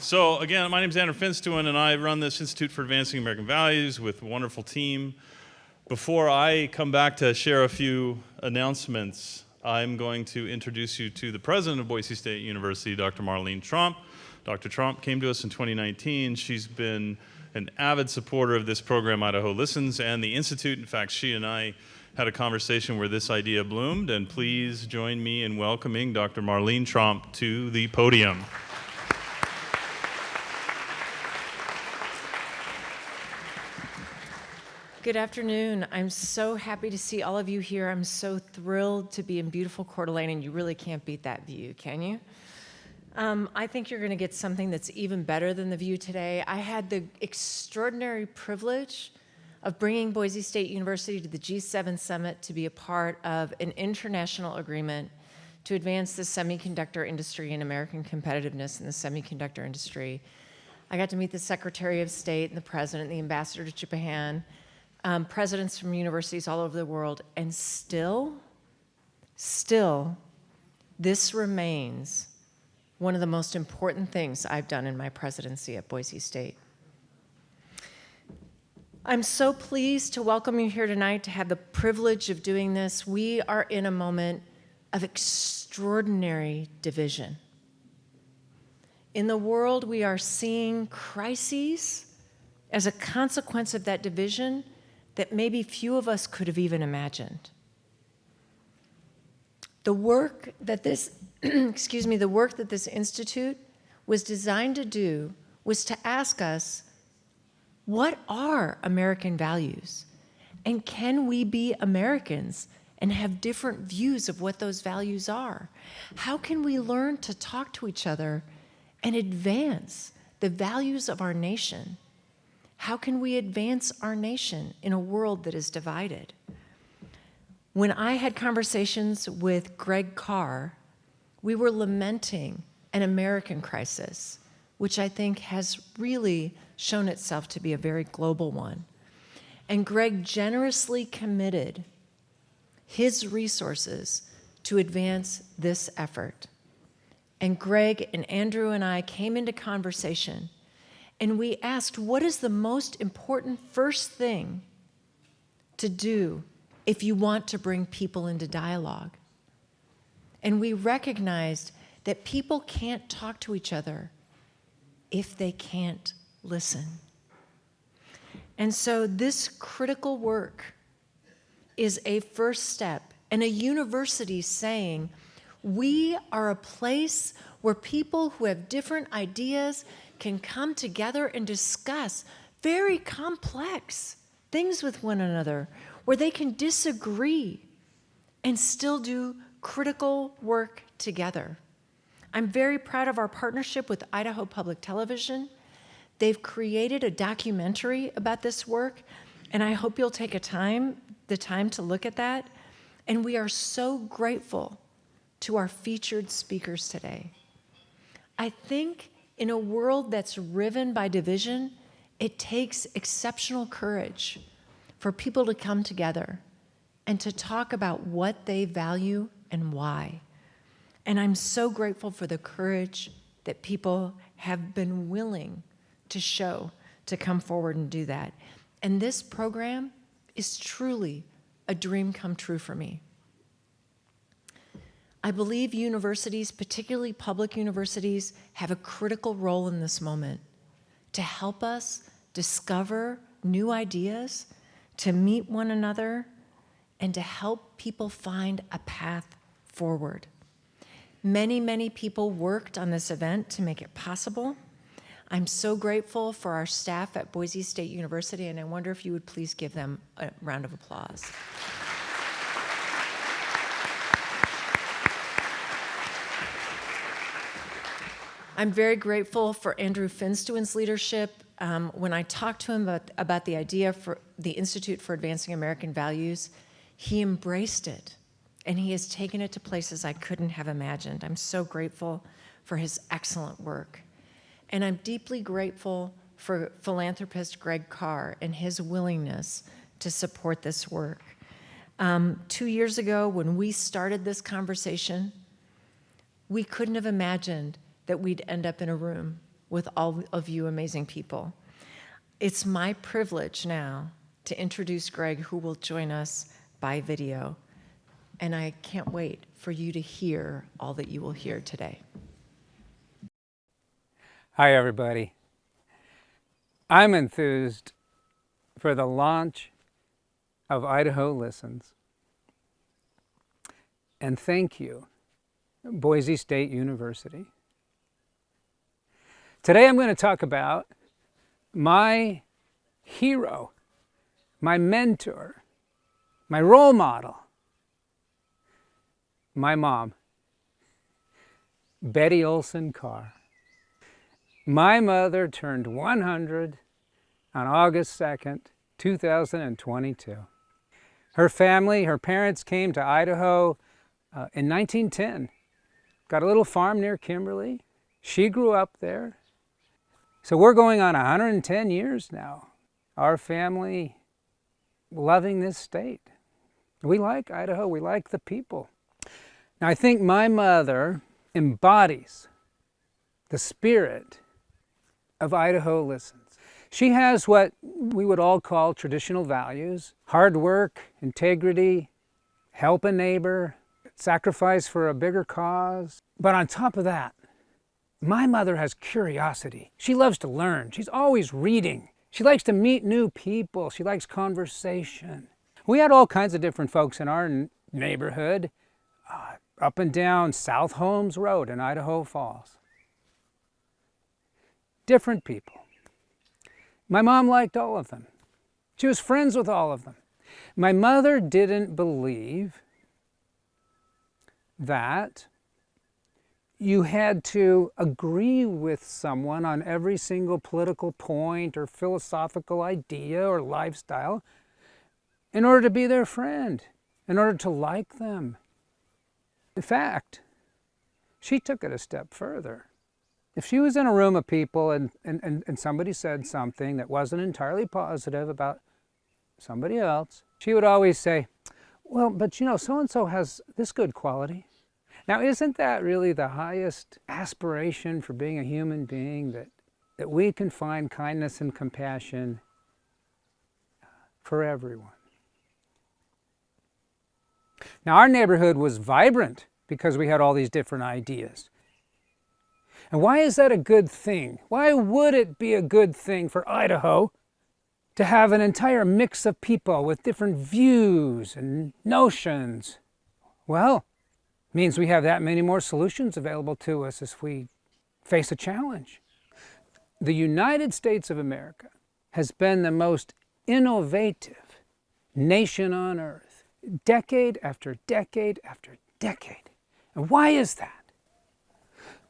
So again, my name is Andrew Finstuen, and I run this Institute for Advancing American Values with a wonderful team. Before I come back to share a few announcements, I'm going to introduce you to the president of Boise State University, Dr. Marlene Tromp. Dr. Tromp came to us in 2019. She's been an avid supporter of this program, Idaho Listens, and the Institute. In fact, she and I had a conversation where this idea bloomed, and please join me in welcoming Dr. Marlene Tromp to the podium. Good afternoon. I'm so happy to see all of you here. I'm so thrilled to be in beautiful Coeur d'Alene, and you really can't beat that view, can you? I think you're going to get something that's even better than the view today. I had the extraordinary privilege of bringing Boise State University to the G7 Summit to be a part of an international agreement to advance the semiconductor industry and American competitiveness in the semiconductor industry. I got to meet the Secretary of State and the President, the Ambassador to Japan, presidents from universities all over the world, and still, this remains one of the most important things I've done in my presidency at Boise State. I'm so pleased to welcome you here tonight, to have the privilege of doing this. We are in a moment of extraordinary division. In the world, we are seeing crises as a consequence of that division that maybe few of us could have even imagined. The work that this, the work that this institute was designed to do was to ask us, what are American values? And can we be Americans and have different views of what those values are? How can we learn to talk to each other and advance the values of our nation? How can we advance our nation in a world that is divided? When I had conversations with Greg Carr, we were lamenting an American crisis, which I think has really shown itself to be a very global one. And Greg generously committed his resources to advance this effort. And Greg and Andrew and I came into conversation, and we asked, what is the most important first thing to do if you want to bring people into dialogue? And we recognized that people can't talk to each other if they can't listen. And so this critical work is a first step, and a university saying, we are a place where people who have different ideas can come together and discuss very complex things with one another, where they can disagree and still do critical work together. I'm very proud of our partnership with Idaho Public Television. They've created a documentary about this work, and I hope you'll take the time to look at that. And we are so grateful to our featured speakers today. I think in a world that's riven by division, it takes exceptional courage for people to come together and to talk about what they value and why. And I'm so grateful for the courage that people have been willing to show to come forward and do that. And this program is truly a dream come true for me. I believe universities, particularly public universities, have a critical role in this moment to help us discover new ideas, to meet one another, and to help people find a path forward. Many, many people worked on this event to make it possible. I'm so grateful for our staff at Boise State University, and I wonder if you would please give them a round of applause. I'm very grateful for Andrew Finstuen's leadership. When I talked to him about the idea for the Institute for Advancing American Values, he embraced it, and he has taken it to places I couldn't have imagined. I'm so grateful for his excellent work. And I'm deeply grateful for philanthropist Greg Carr and his willingness to support this work. 2 years ago, when we started this conversation, we couldn't have imagined that we'd end up in a room with all of you amazing people. It's my privilege now to introduce Greg, who will join us by video. And I can't wait for you to hear all that you will hear today. Hi, everybody. I'm enthused for the launch of Idaho Listens. And thank you, Boise State University. Today I'm going to talk about my hero, my mentor, my role model, my mom, Betty Olson Carr. My mother turned 100 on August 2nd, 2022. Her family, her parents came to Idaho in 1910. Got a little farm near Kimberly. She grew up there. So we're going on 110 years now. Our family loving this state. We like Idaho, we like the people. Now I think my mother embodies the spirit of Idaho Listens. She has what we would all call traditional values: hard work, integrity, help a neighbor, sacrifice for a bigger cause. But on top of that, my mother has curiosity. She loves to learn. She's always reading. She likes to meet new people. She likes conversation. We had all kinds of different folks in our neighborhood, up and down South Holmes Road in Idaho Falls. Different people. My mom liked all of them. She was friends with all of them. My mother didn't believe that you had to agree with someone on every single political point or philosophical idea or lifestyle in order to be their friend, in order to like them. In fact, she took it a step further. If she was in a room of people and somebody said something that wasn't entirely positive about somebody else, she would always say, well, but you know, so-and-so has this good quality. Now, isn't that really the highest aspiration for being a human being, that we can find kindness and compassion for everyone? Now, our neighborhood was vibrant because we had all these different ideas. And why is that a good thing? Why would it be a good thing for Idaho to have an entire mix of people with different views and notions? Well, it means we have that many more solutions available to us as we face a challenge. The United States of America has been the most innovative nation on earth, decade after decade after decade. And why is that?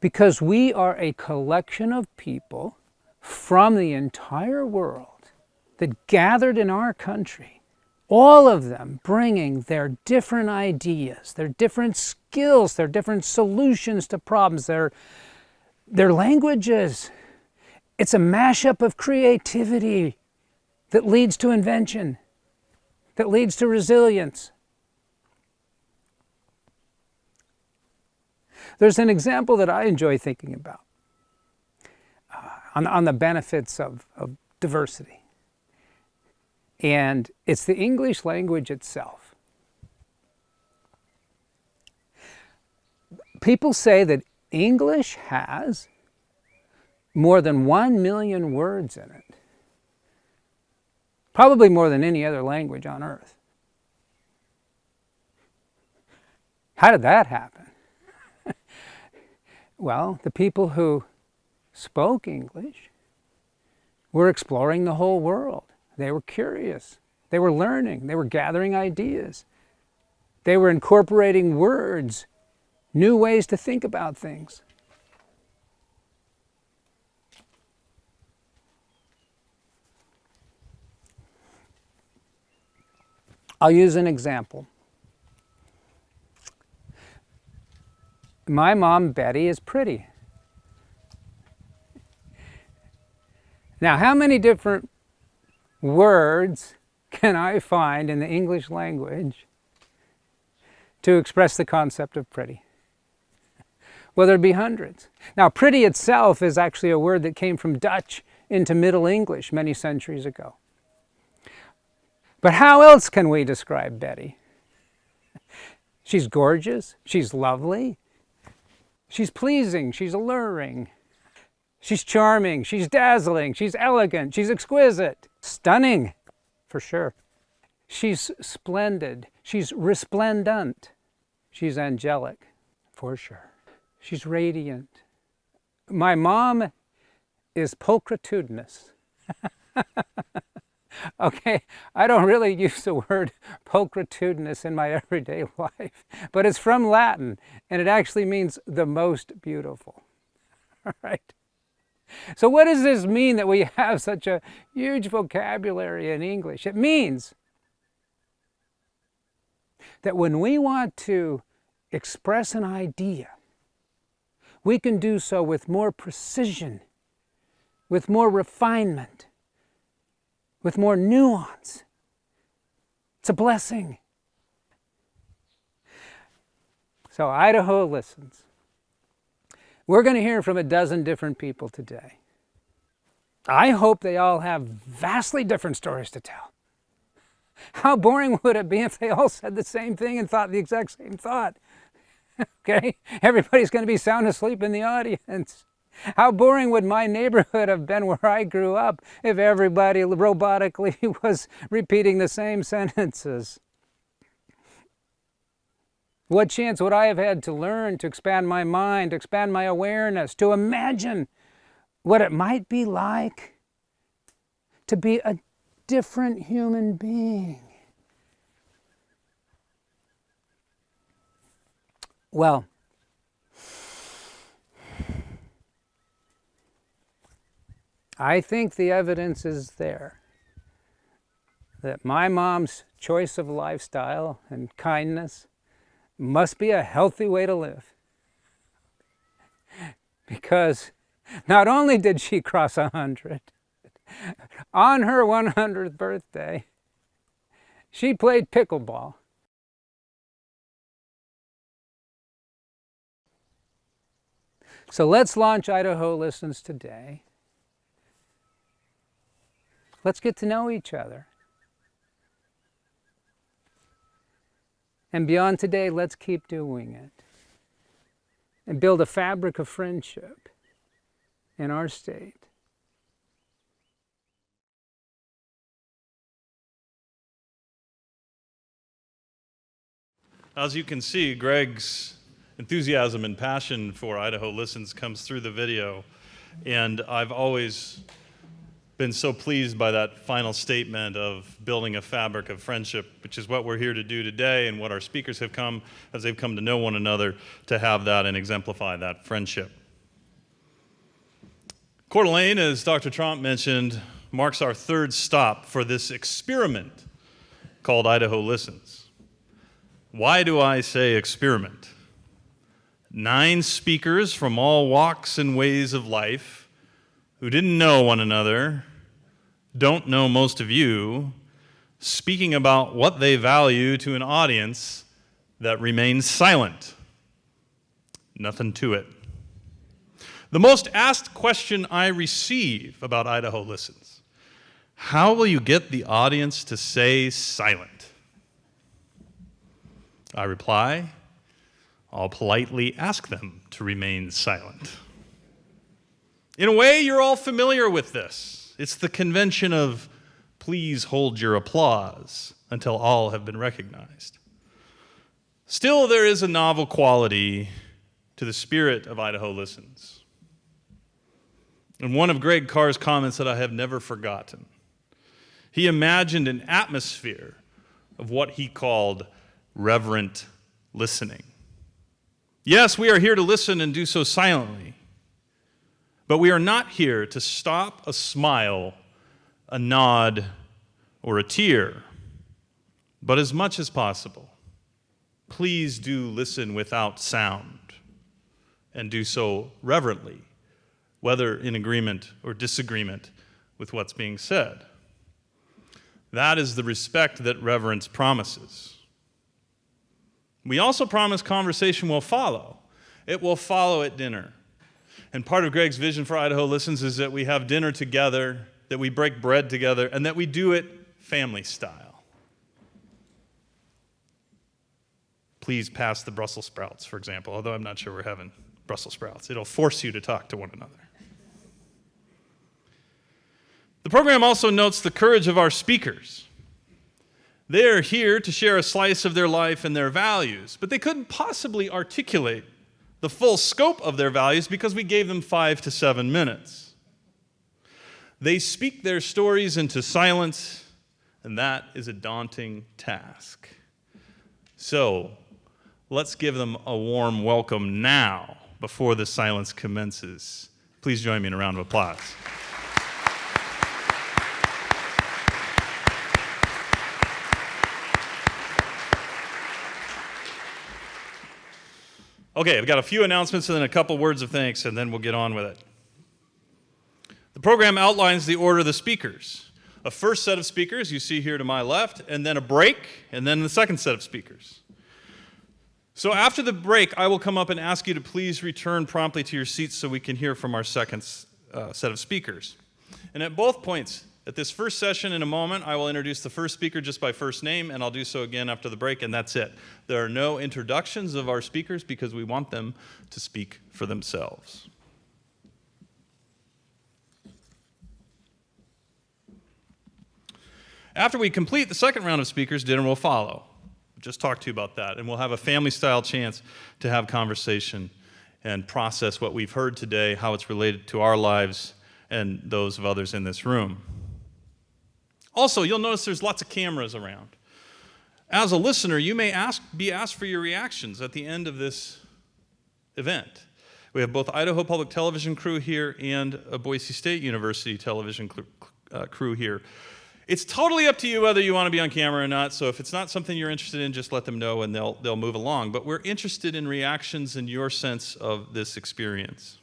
Because we are a collection of people from the entire world that gathered in our country, all of them bringing their different ideas, their different skills, their different solutions to problems, their languages. It's a mashup of creativity that leads to invention, that leads to resilience. There's an example that I enjoy thinking about on the benefits of diversity. And it's the English language itself. People say that English has more than 1 million words in it. Probably more than any other language on earth. How did that happen? Well, the people who spoke English were exploring the whole world. They were curious. They were learning. They were gathering ideas. They were incorporating words, new ways to think about things. I'll use an example. My mom, Betty, is pretty. Now, how many different words can I find in the English language to express the concept of pretty? Well, there'd be hundreds. Now, pretty itself is actually a word that came from Dutch into Middle English many centuries ago. But how else can we describe Betty? She's gorgeous, she's lovely, she's pleasing, she's alluring, she's charming, she's dazzling, she's elegant, she's exquisite, stunning, for sure. She's splendid, she's resplendent, she's angelic, for sure. She's radiant. My mom is pulchritudinous. Okay, I don't really use the word pulchritudinous in my everyday life, but it's from Latin, and it actually means the most beautiful. All right? So what does this mean that we have such a huge vocabulary in English? It means that when we want to express an idea, we can do so with more precision, with more refinement, with more nuance. It's a blessing. So Idaho listens. We're going to hear from a dozen different people today. I hope they all have vastly different stories to tell. How boring would it be if they all said the same thing and thought the exact same thought? Okay? Everybody's going to be sound asleep in the audience. How boring would my neighborhood have been where I grew up if everybody robotically was repeating the same sentences? What chance would I have had to learn, to expand my mind, to expand my awareness, to imagine what it might be like to be a different human being? Well, I think the evidence is there that my mom's choice of lifestyle and kindness must be a healthy way to live. Because not only did she cross 100, on her 100th birthday, she played pickleball. So let's launch Idaho Listens today. Let's get to know each other. And beyond today, let's keep doing it. And build a fabric of friendship in our state. As you can see, Greg's enthusiasm and passion for Idaho Listens comes through the video. And I've always been so pleased by that final statement of building a fabric of friendship, which is what we're here to do today and what our speakers have come, as they've come to know one another, to have that and exemplify that friendship. Coeur d'Alene, as Dr. Tromp mentioned, marks our third stop for this experiment called Idaho Listens. Why do I say experiment? 9 speakers from all walks and ways of life who didn't know one another, don't know most of you, speaking about what they value to an audience that remains silent. Nothing to it. The most asked question I receive about Idaho Listens: how will you get the audience to stay silent? I reply, I'll politely ask them to remain silent. In a way, you're all familiar with this. It's the convention of please hold your applause until all have been recognized. Still, there is a novel quality to the spirit of Idaho Listens. And one of Greg Carr's comments that I have never forgotten, he imagined an atmosphere of what he called reverent listening. Yes, we are here to listen and do so silently. But we are not here to stop a smile, a nod, or a tear. But as much as possible, please do listen without sound and do so reverently, whether in agreement or disagreement with what's being said. That is the respect that reverence promises. We also promise conversation will follow. It will follow at dinner. And part of Greg's vision for Idaho Listens is that we have dinner together, that we break bread together, and that we do it family style. Please pass the Brussels sprouts, for example, although I'm not sure we're having Brussels sprouts. It'll force you to talk to one another. The program also notes the courage of our speakers. They are here to share a slice of their life and their values, but they couldn't possibly articulate the full scope of their values because we gave them 5 to 7 minutes. They speak their stories into silence, and that is a daunting task. So, let's give them a warm welcome now before the silence commences. Please join me in a round of applause. Okay, I've got a few announcements and then a couple words of thanks, and then we'll get on with it. The program outlines the order of the speakers. A first set of speakers, you see here to my left, and then a break, and then the second set of speakers. So after the break, I will come up and ask you to please return promptly to your seats so we can hear from our second set of speakers. And at both points, at this first session in a moment, I will introduce the first speaker just by first name, and I'll do so again after the break, and that's it. There are no introductions of our speakers because we want them to speak for themselves. After we complete the second round of speakers, dinner will follow. Just talk to you about that, and we'll have a family-style chance to have conversation and process what we've heard today, how it's related to our lives and those of others in this room. Also, you'll notice there's lots of cameras around. As a listener, you may be asked for your reactions at the end of this event. We have both Idaho Public Television crew here and a Boise State University television crew here. It's totally up to you whether you want to be on camera or not, so if it's not something you're interested in, just let them know and they'll move along. But we're interested in reactions and your sense of this experience.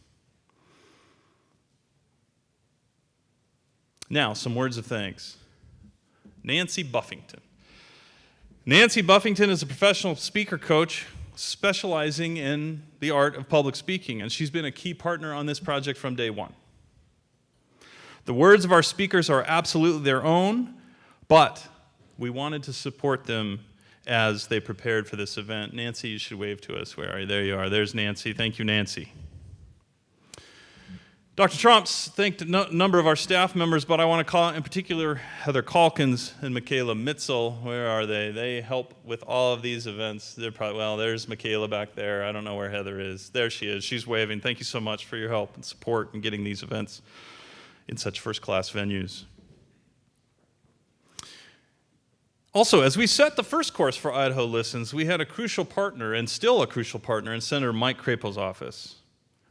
Now, some words of thanks. Nancy Buffington. Nancy Buffington is a professional speaker coach specializing in the art of public speaking, and she's been a key partner on this project from day one. The words of our speakers are absolutely their own, but we wanted to support them as they prepared for this event. Nancy, you should wave to us. Where are you? There you are. There's Nancy. Thank you, Nancy. Dr. Tromps thanked a number of our staff members, but I want to call out in particular Heather Calkins and Michaela Mitzel. Where are they? They help with all of these events. They're probably, well, there's Michaela back there. I don't know where Heather is. There she is. She's waving. Thank you so much for your help and support in getting these events in such first-class venues. Also, as we set the first course for Idaho Listens, we had a crucial partner, and still a crucial partner, in Senator Mike Crapo's office.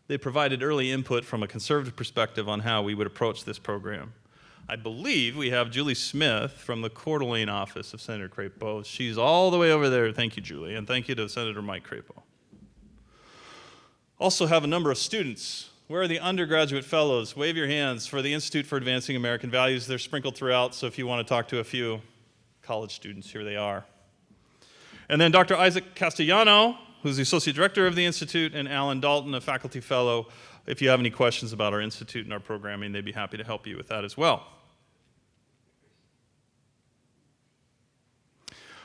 They provided early input from a conservative perspective on how we would approach this program. I believe we have Julie Smith from the Coeur d'Alene office of Senator Crapo. She's all the way over there. Thank you, Julie, and thank you to Senator Mike Crapo. Also have a number of students. Where are the undergraduate fellows? Wave your hands for the Institute for Advancing American Values. They're sprinkled throughout, so if you want to talk to a few college students, here they are. And then Dr. Isaac Castellano, who's the Associate Director of the Institute, and Alan Dalton, a faculty fellow. If you have any questions about our Institute and our programming, they'd be happy to help you with that as well.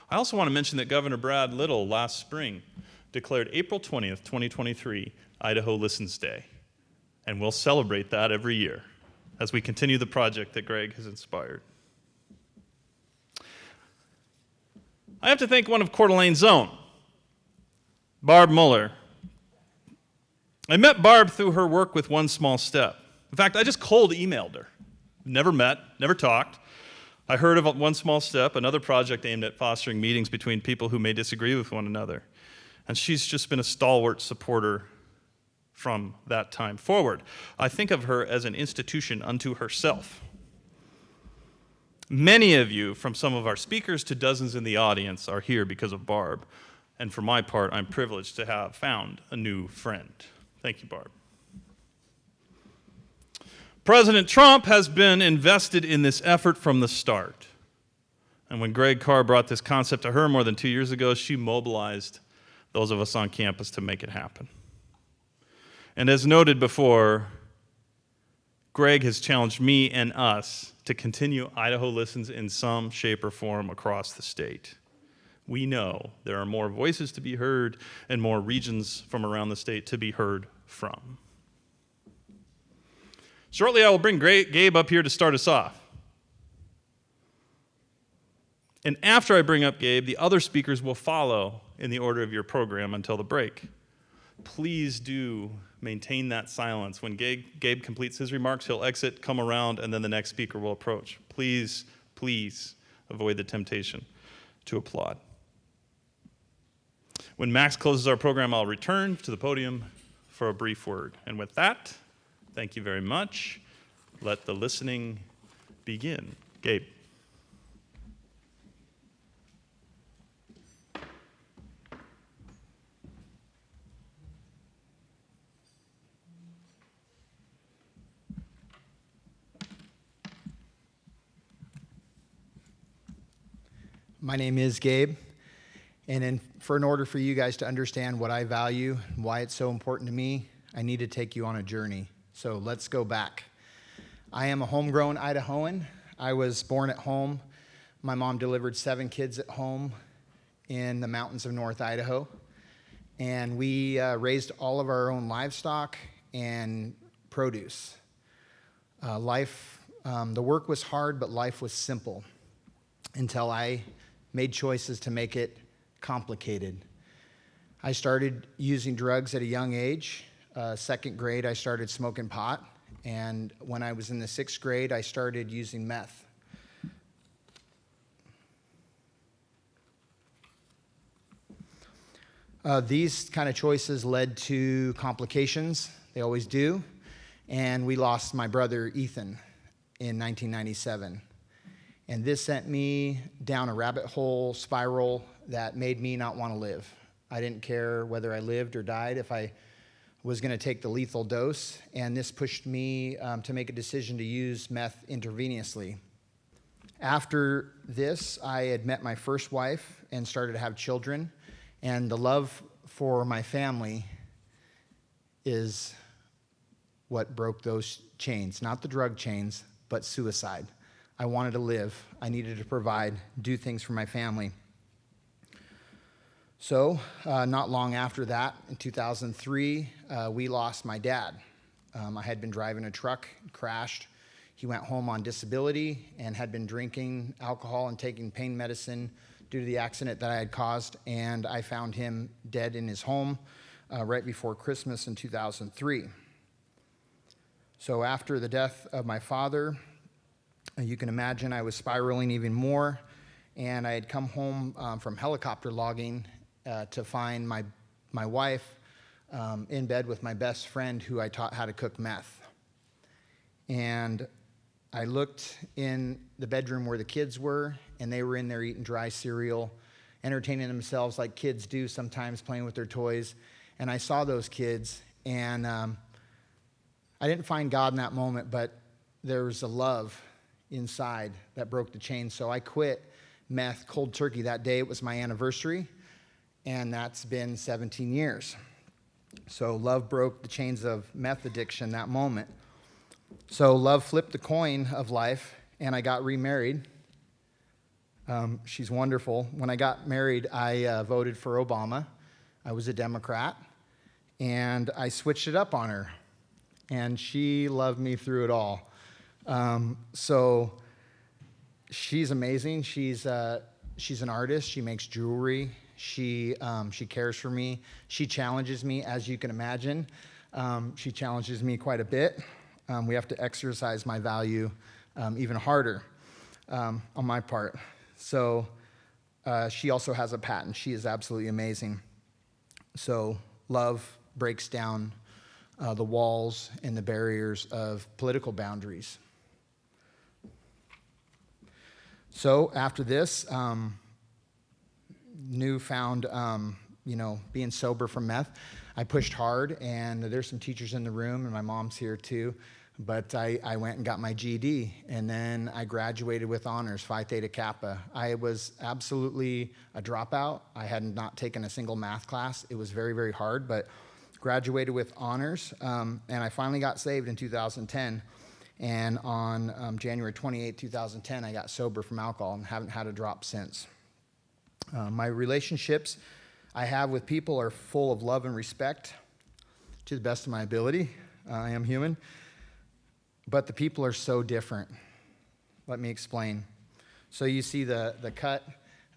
I also want to mention that Governor Brad Little last spring declared April 20th, 2023, Idaho Listens Day. And we'll celebrate that every year as we continue the project that Greg has inspired. I have to thank one of Coeur d'Alene's own, Barb Muller. I met Barb through her work with One Small Step. In fact, I just cold emailed her. Never met, never talked. I heard of One Small Step, another project aimed at fostering meetings between people who may disagree with one another. And she's just been a stalwart supporter from that time forward. I think of her as an institution unto herself. Many of you, from some of our speakers to dozens in the audience, are here because of Barb. And for my part, I'm privileged to have found a new friend. Thank you, Barb. President Trump has been invested in this effort from the start. And when Greg Carr brought this concept to her more than 2 years ago, she mobilized those of us on campus to make it happen. And as noted before, Greg has challenged me and us to continue Idaho Listens in some shape or form across the state. We know there are more voices to be heard and more regions from around the state to be heard from. Shortly, I will bring Gabe up here to start us off. And after I bring up Gabe, the other speakers will follow in the order of your program until the break. Please do maintain that silence. When Gabe completes his remarks, he'll exit, come around, and then the next speaker will approach. Please, please avoid the temptation to applaud. When Max closes our program, I'll return to the podium for a brief word. And with that, thank you very much. Let the listening begin. Gabe. My name is Gabe, and in order for you guys to understand what I value and why it's so important to me, I need to take you on a journey. So let's go back. I am a homegrown Idahoan. I was born at home. My mom delivered 7 kids at home in the mountains of North Idaho, and we raised all of our own livestock and produce. The work was hard, but life was simple until I made choices to make it complicated. I started using drugs at a young age. 2nd grade, I started smoking pot, and when I was in the 6th grade, I started using meth. These kind of choices led to complications. They always do. And we lost my brother, Ethan, in 1997. And this sent me down a rabbit hole spiral that made me not want to live. I didn't care whether I lived or died if I was going to take the lethal dose. And this pushed me to make a decision to use meth intravenously. After this, I had met my first wife and started to have children. And the love for my family is what broke those chains. Not the drug chains, but suicide. I wanted to live. I needed to provide, do things for my family. So, not long after that, in 2003, we lost my dad. I had been driving a truck, crashed. He went home on disability and had been drinking alcohol and taking pain medicine due to the accident that I had caused, and I found him dead in his home right before Christmas in 2003. So after the death of my father, you can imagine I was spiraling even more, and I had come home from helicopter logging to find my wife in bed with my best friend who I taught how to cook meth. And I looked in the bedroom where the kids were, and they were in there eating dry cereal, entertaining themselves like kids do sometimes, playing with their toys. And I saw those kids, and I didn't find God in that moment, but there was a love inside that broke the chain. So I quit meth cold turkey that day. It was my anniversary, and that's been 17 years. So love broke the chains of meth addiction that moment. So love flipped the coin of life, and I got remarried. She's wonderful. When I got married, I voted for Obama. I was a Democrat, and I switched it up on her, and she loved me through it all. So she's amazing. She's an artist. She makes jewelry. She cares for me. She challenges me, as you can imagine. She challenges me quite a bit. We have to exercise my value even harder on my part. So she also has a patent. She is absolutely amazing. So love breaks down the walls and the barriers of political boundaries. So after this, newfound, being sober from meth, I pushed hard, and there's some teachers in the room, and my mom's here too, but I went and got my GED, and then I graduated with honors, Phi Theta Kappa. I was absolutely a dropout. I had not taken a single math class. It was very, very hard, but graduated with honors, and I finally got saved in 2010. And on January 28, 2010, I got sober from alcohol and haven't had a drop since. My relationships I have with people are full of love and respect to the best of my ability. I am human. But the people are so different. Let me explain. So you see the cut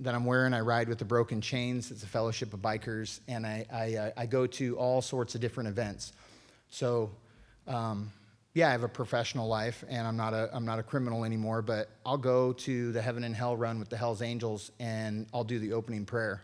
that I'm wearing. I ride with the Broken Chains. It's a fellowship of bikers, and I go to all sorts of different events. So, yeah, I have a professional life, and I'm not a criminal anymore. But I'll go to the Heaven and Hell run with the Hell's Angels, and I'll do the opening prayer.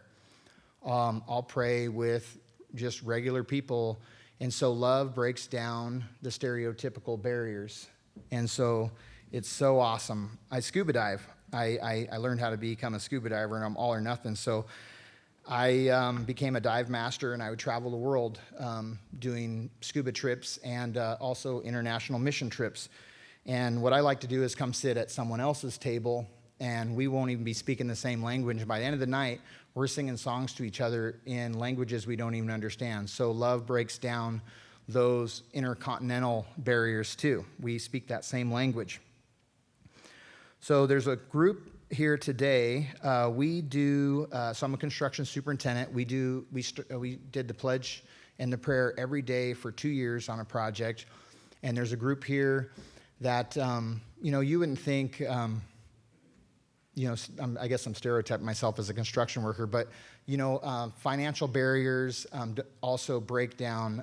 I'll pray with just regular people, and so love breaks down the stereotypical barriers, and so it's so awesome. I scuba dive. I learned how to become a scuba diver, and I'm all or nothing. So I became a dive master, and I would travel the world doing scuba trips and also international mission trips. And what I like to do is come sit at someone else's table, and we won't even be speaking the same language. By the end of the night, we're singing songs to each other in languages we don't even understand. So love breaks down those intercontinental barriers too. We speak that same language. So there's a group here today. So I'm a construction superintendent. We did the pledge and the prayer every day for 2 years on a project. And there's a group here that, you wouldn't think, I guess I'm stereotyping myself as a construction worker, but, financial barriers also break down,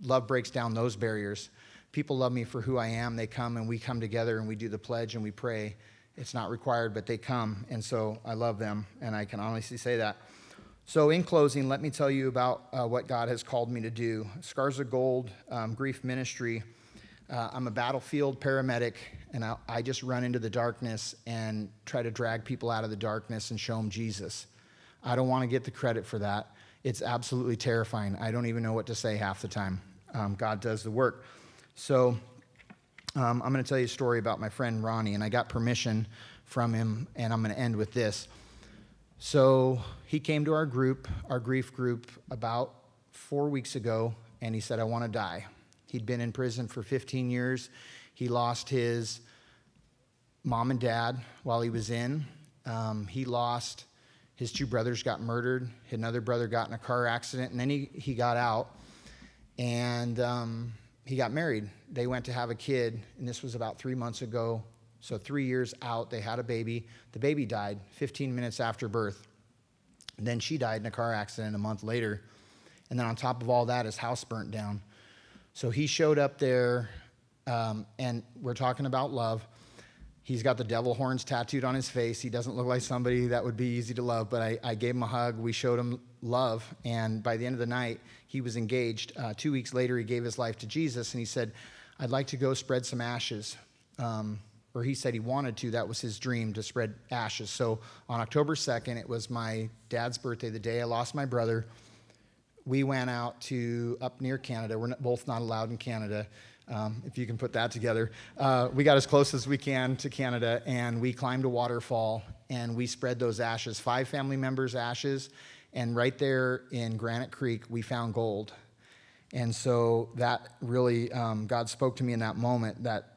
love breaks down those barriers. People love me for who I am. They come and we come together and we do the pledge and we pray. It's not required, but they come. And so I love them, and I can honestly say that. So in closing, let me tell you about what God has called me to do. Scars of Gold, Grief Ministry. I'm a battlefield paramedic, and I just run into the darkness and try to drag people out of the darkness and show them Jesus. I don't want to get the credit for that. It's absolutely terrifying. I don't even know what to say half the time. God does the work. So I'm going to tell you a story about my friend Ronnie, and I got permission from him, and I'm going to end with this. So he came to our grief group, about 4 weeks ago, and he said, I want to die. He'd been in prison for 15 years. He lost his mom and dad while he was in. He lost his 2 brothers, got murdered. Another brother got in a car accident, and then he got out, and he got married. They went to have a kid, and this was about 3 months ago. So 3 years out, they had a baby. The baby died 15 minutes after birth. And then she died in a car accident a month later. And then on top of all that, his house burnt down. So he showed up there, and we're talking about love. He's got the devil horns tattooed on his face. He doesn't look like somebody that would be easy to love, but I gave him a hug. We showed him love, and by the end of the night, he was engaged. 2 weeks later, he gave his life to Jesus, and he said, I'd like to go spread some ashes. Or he said he wanted to. That was his dream, to spread ashes. So on October 2nd, it was my dad's birthday, the day I lost my brother. We went out to up near Canada. We're both not allowed in Canada, if you can put that together. We got as close as we can to Canada, and we climbed a waterfall, and we spread those ashes, 5 family members' ashes, and right there in Granite Creek, we found gold. And so that really, God spoke to me in that moment that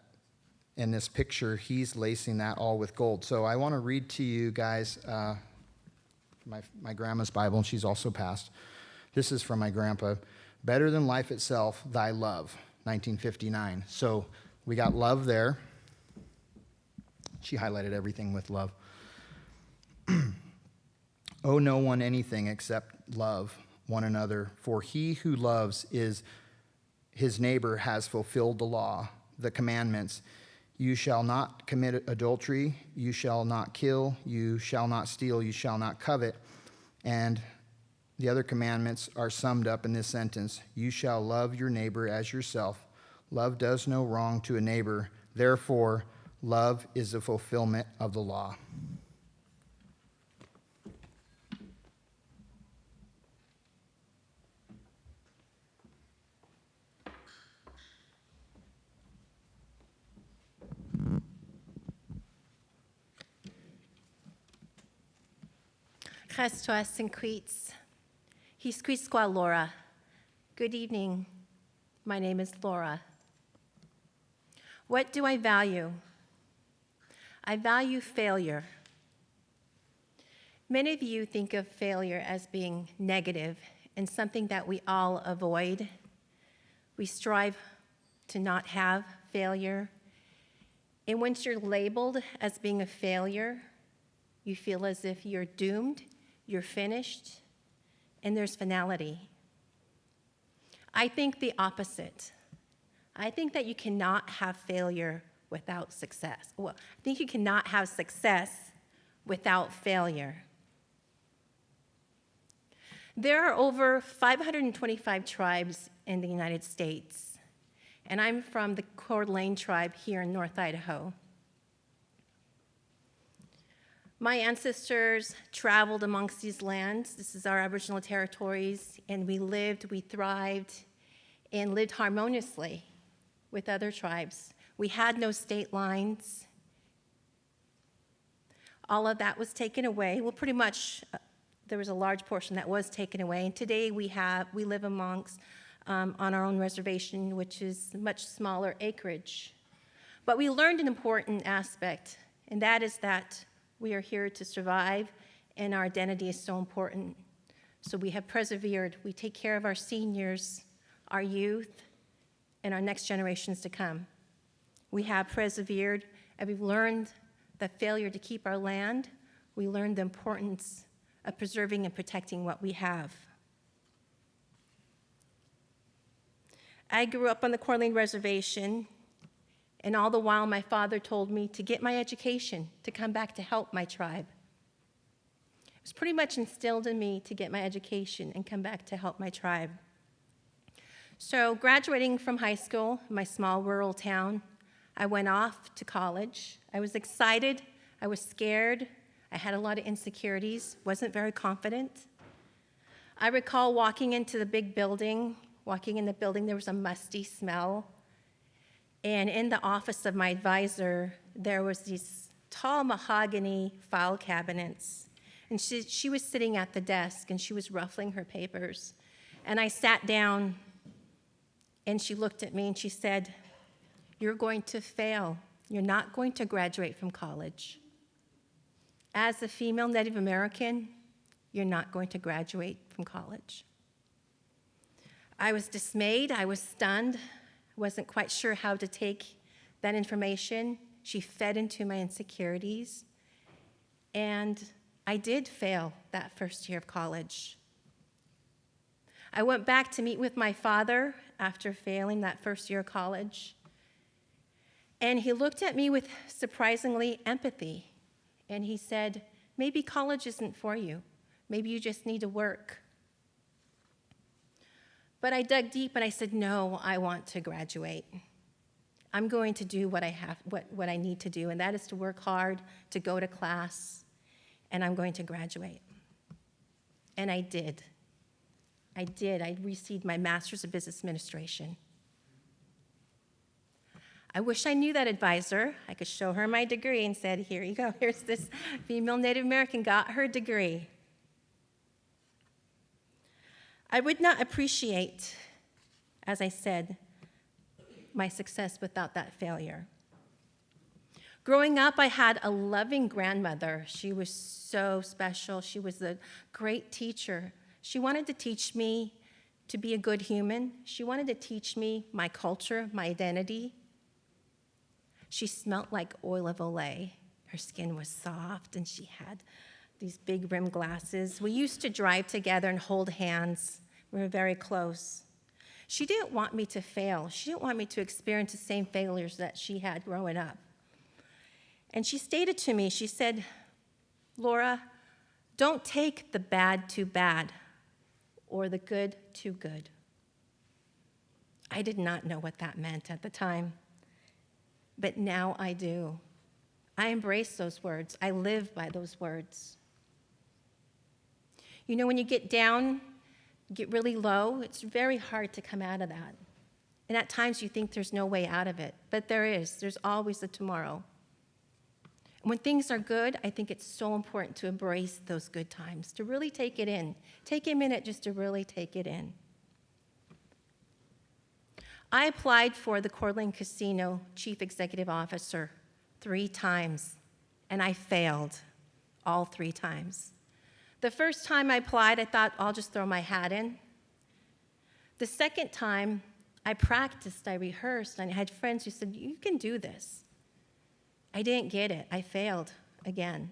in this picture, he's lacing that all with gold. So I want to read to you guys my grandma's Bible, and she's also passed. This is from my grandpa. Better than life itself, thy love, 1959. So we got love there. She highlighted everything with love. Owe no one anything except love one another, for he who loves is his neighbor has fulfilled the law, the commandments. You shall not commit adultery, you shall not kill, you shall not steal, you shall not covet. And the other commandments are summed up in this sentence: you shall love your neighbor as yourself. Love does no wrong to a neighbor. Therefore, love is the fulfillment of the law. Christoas and Queets. He squeezed squalora. Good evening. My name is Laura. What do I value? I value failure. Many of you think of failure as being negative and something that we all avoid. We strive to not have failure. And once you're labeled as being a failure, you feel as if you're doomed, you're finished, and there's finality. I think the opposite. I think that you cannot have failure without success. Well, I think you cannot have success without failure. There are over 525 tribes in the United States, and I'm from the Coeur d'Alene tribe here in North Idaho. My ancestors traveled amongst these lands. This is our Aboriginal territories, and we lived, we thrived, and lived harmoniously with other tribes. We had no state lines. All of that was taken away. Well, pretty much, there was a large portion that was taken away. And today we live amongst, on our own reservation, which is much smaller acreage. But we learned an important aspect, and that is that we are here to survive, and our identity is so important. So we have persevered. We take care of our seniors, our youth, and our next generations to come. We have persevered, and we've learned the failure to keep our land. We learned the importance of preserving and protecting what we have. I grew up on the Coeur d'Alene Reservation, and all the while my father told me to get my education, to come back to help my tribe. It was pretty much instilled in me to get my education and come back to help my tribe. So graduating from high school, my small rural town, I went off to college. I was excited, I was scared, I had a lot of insecurities, wasn't very confident. I recall walking into the big building. Walking in the building, there was a musty smell. And in the office of my advisor, there was these tall mahogany file cabinets. And she was sitting at the desk, and she was ruffling her papers. And I sat down, and she looked at me, and she said, "You're going to fail. You're not going to graduate from college. As a female Native American, you're not going to graduate from college." I was dismayed. I was stunned. Wasn't quite sure how to take that information. She fed into my insecurities. And I did fail that first year of college. I went back to meet with my father after failing that first year of college. And he looked at me with surprisingly empathy. And he said, "Maybe college isn't for you. Maybe you just need to work." But I dug deep and I said, "No, I want to graduate. I'm going to do what I need to do, and that is to work hard, to go to class, and I'm going to graduate." And I did. I received my Master's of Business Administration. I wish I knew that advisor. I could show her my degree and said, "Here you go. Here's this female Native American got her degree." I would not appreciate, as I said, my success without that failure. Growing up, I had a loving grandmother. She was so special. She was a great teacher. She wanted to teach me to be a good human. She wanted to teach me my culture, my identity. She smelled like oil of Olay. Her skin was soft, and she had these big rimmed glasses. We used to drive together and hold hands. We were very close. She didn't want me to fail. She didn't want me to experience the same failures that she had growing up. And she stated to me, she said, "Laura, don't take the bad too bad or the good too good." I did not know what that meant at the time, but now I do. I embrace those words. I live by those words. You know, when you get down, get really low, it's very hard to come out of that. And at times you think there's no way out of it, but there is. There's always a tomorrow. And when things are good, I think it's so important to embrace those good times, to really take it in. Take a minute just to really take it in. I applied for the Coeur d'Alene Casino Chief Executive Officer 3 times, and I failed all 3 times. The first time I applied, I thought, I'll just throw my hat in. The second time, I practiced, I rehearsed, and I had friends who said, you can do this. I didn't get it. I failed again.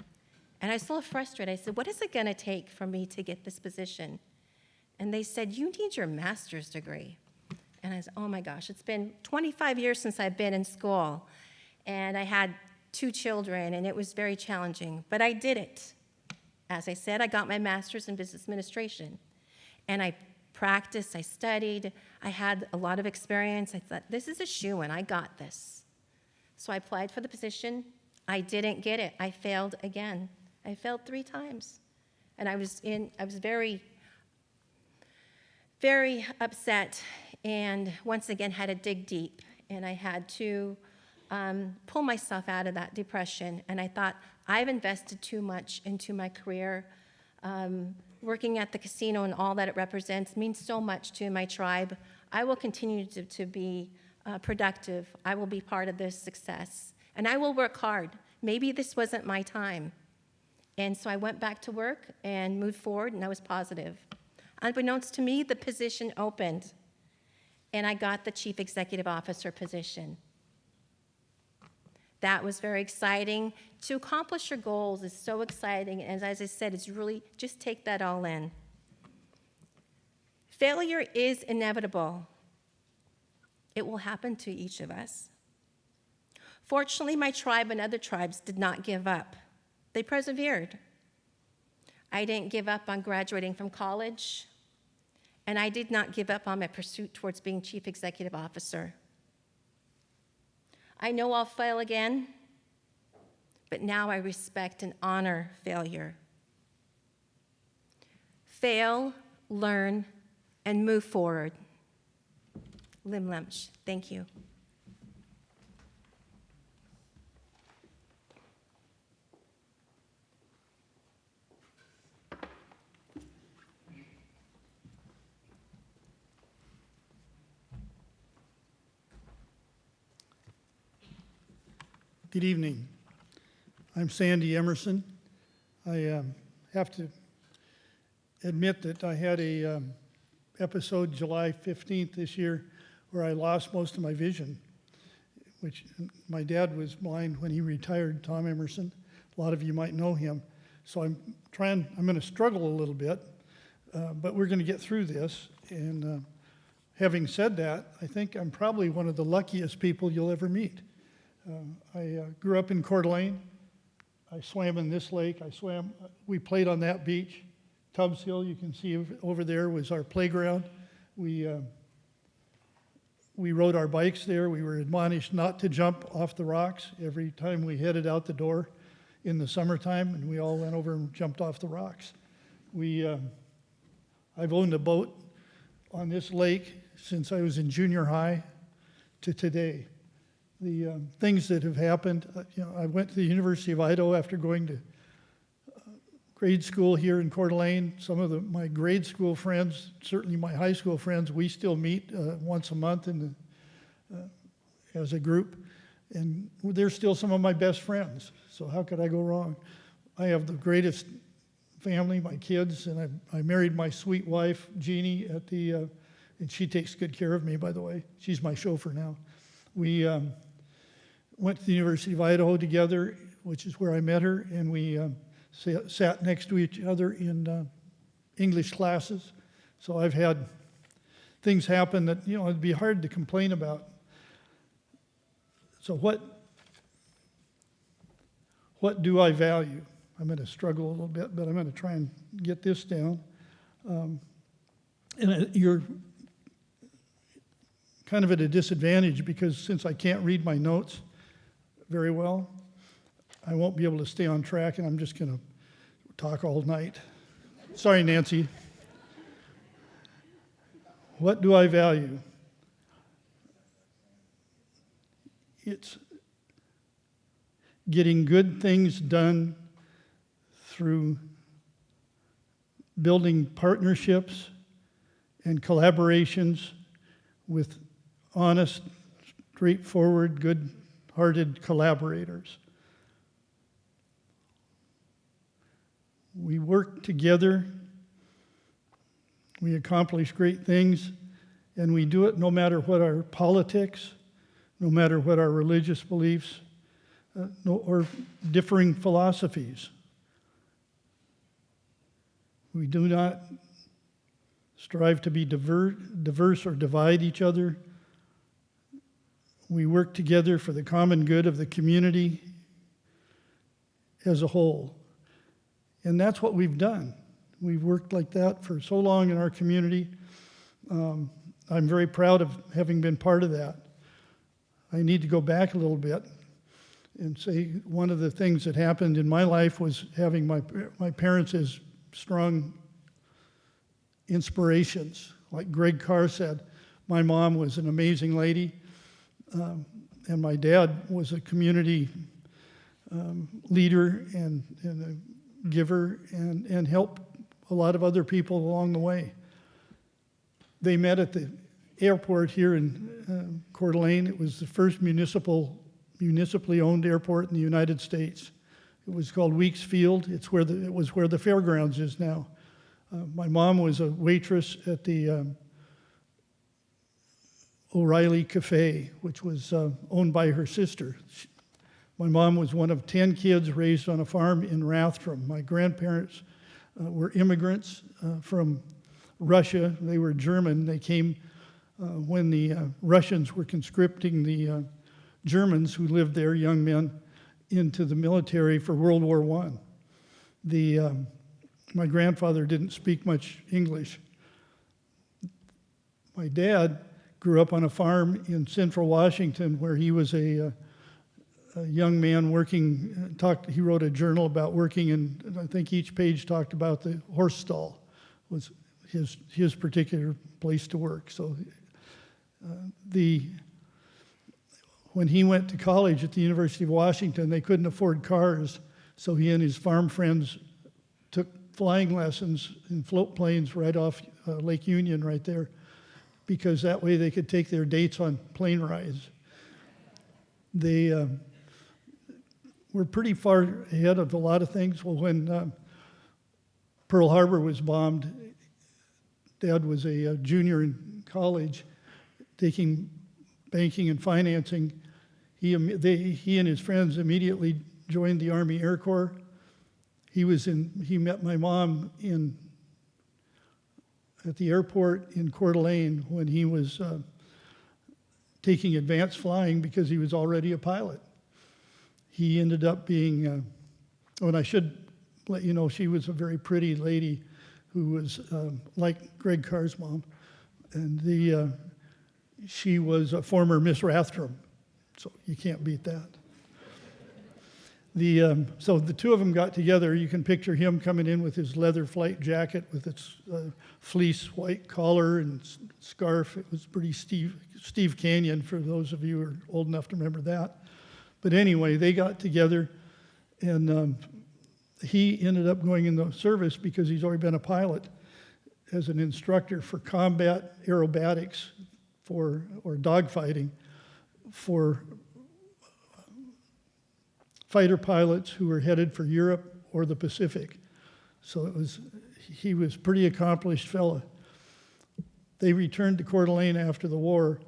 And I was so frustrated. I said, what is it going to take for me to get this position? And they said, you need your master's degree. And I said, oh my gosh, it's been 25 years since I've been in school. And I had 2 children, and it was very challenging. But I did it. As I said, I got my master's in business administration. And I practiced, I studied, I had a lot of experience. I thought, this is a shoo-in, I got this. So I applied for the position. I didn't get it. I failed again. I failed 3 times. And I was very, very upset, and once again had to dig deep. And I had to pull myself out of that depression. And I thought, I've invested too much into my career. Working at the casino and all that it represents means so much to my tribe. I will continue to be productive. I will be part of this success. And I will work hard. Maybe this wasn't my time. And so I went back to work and moved forward, and I was positive. Unbeknownst to me, the position opened, and I got the Chief Executive Officer position. That was very exciting. To accomplish your goals is so exciting, and as I said, it's really just take that all in. Failure is inevitable. It will happen to each of us. Fortunately, my tribe and other tribes did not give up. They persevered. I didn't give up on graduating from college, and I did not give up on my pursuit towards being Chief Executive Officer. I know I'll fail again, but now I respect and honor failure. Fail, learn, and move forward. Lim Lemch, thank you. Good evening. I'm Sandy Emerson. I have to admit that I had a episode July 15th this year where I lost most of my vision, which my dad was blind when he retired, Tom Emerson. A lot of you might know him. So I'm going to struggle a little bit, but we're going to get through this. And having said that, I think I'm probably one of the luckiest people you'll ever meet. I grew up in Coeur d'Alene. I swam in this lake. We played on that beach. Tubbs Hill, you can see over there, was our playground. We rode our bikes there. We were admonished not to jump off the rocks every time we headed out the door in the summertime, and we all went over and jumped off the rocks. I've owned a boat on this lake since I was in junior high to today. The things that have happened, I went to the University of Idaho after going to grade school here in Coeur d'Alene. Some of my grade school friends, certainly my high school friends, we still meet once a month as a group, and they're still some of my best friends. So how could I go wrong? I have the greatest family, my kids, and I married my sweet wife, Jeannie, and she takes good care of me, by the way. She's my chauffeur now. We went to the University of Idaho together, which is where I met her, and we sat next to each other in English classes. So I've had things happen that, it'd be hard to complain about. So what do I value? I'm going to struggle a little bit, but I'm going to try and get this down. And you're kind of at a disadvantage because since I can't read my notes very well, I won't be able to stay on track, and I'm just going to talk all night. Sorry, Nancy. What do I value? It's getting good things done through building partnerships and collaborations with honest, straightforward, good-hearted collaborators. We work together, we accomplish great things, and we do it no matter what our politics, no matter what our religious beliefs, or differing philosophies. We do not strive to be diverse or divide each other. We work together for the common good of the community as a whole. And that's what we've done. We've worked like that for so long in our community. I'm very proud of having been part of that. I need to go back a little bit and say one of the things that happened in my life was having my parents as strong inspirations. Like Greg Carr said, my mom was an amazing lady, and my dad was a community leader and a giver and helped a lot of other people along the way. They met at the airport here in Coeur d'Alene. It was the first municipally owned airport in the United States. It was called Weeks Field. It was where the fairgrounds is now. My mom was a waitress at the O'Reilly Cafe, which was owned by her sister. My mom was one of 10 kids raised on a farm in Rathdrum. My grandparents were immigrants from Russia. They were German. They came when the Russians were conscripting the Germans who lived there, young men, into the military for World War I. My grandfather didn't speak much English. My dad grew up on a farm in central Washington where he was a young man working, he wrote a journal about working, and I think each page talked about the horse stall was his particular place to work. So when he went to college at the University of Washington, they couldn't afford cars, so he and his farm friends took flying lessons in float planes right off Lake Union right there, because that way they could take their dates on plane rides. They were pretty far ahead of a lot of things. Well, when Pearl Harbor was bombed, Dad was a junior in college, taking banking and financing. He and his friends immediately joined the Army Air Corps. He met my mom at the airport in Coeur d'Alene when he was taking advanced flying because he was already a pilot. He ended up being, and I should let you know, she was a very pretty lady who was like Greg Carr's mom, and she was a former Miss Rathdrum, so you can't beat that. So the two of them got together. You can picture him coming in with his leather flight jacket with its fleece white collar and scarf. It was pretty Steve Canyon, for those of you who are old enough to remember that. But anyway, they got together, and he ended up going in the service because he's already been a pilot as an instructor for combat aerobatics or dogfighting for fighter pilots who were headed for Europe or the Pacific. So he was a pretty accomplished fella. They returned to Coeur d'Alene after the war.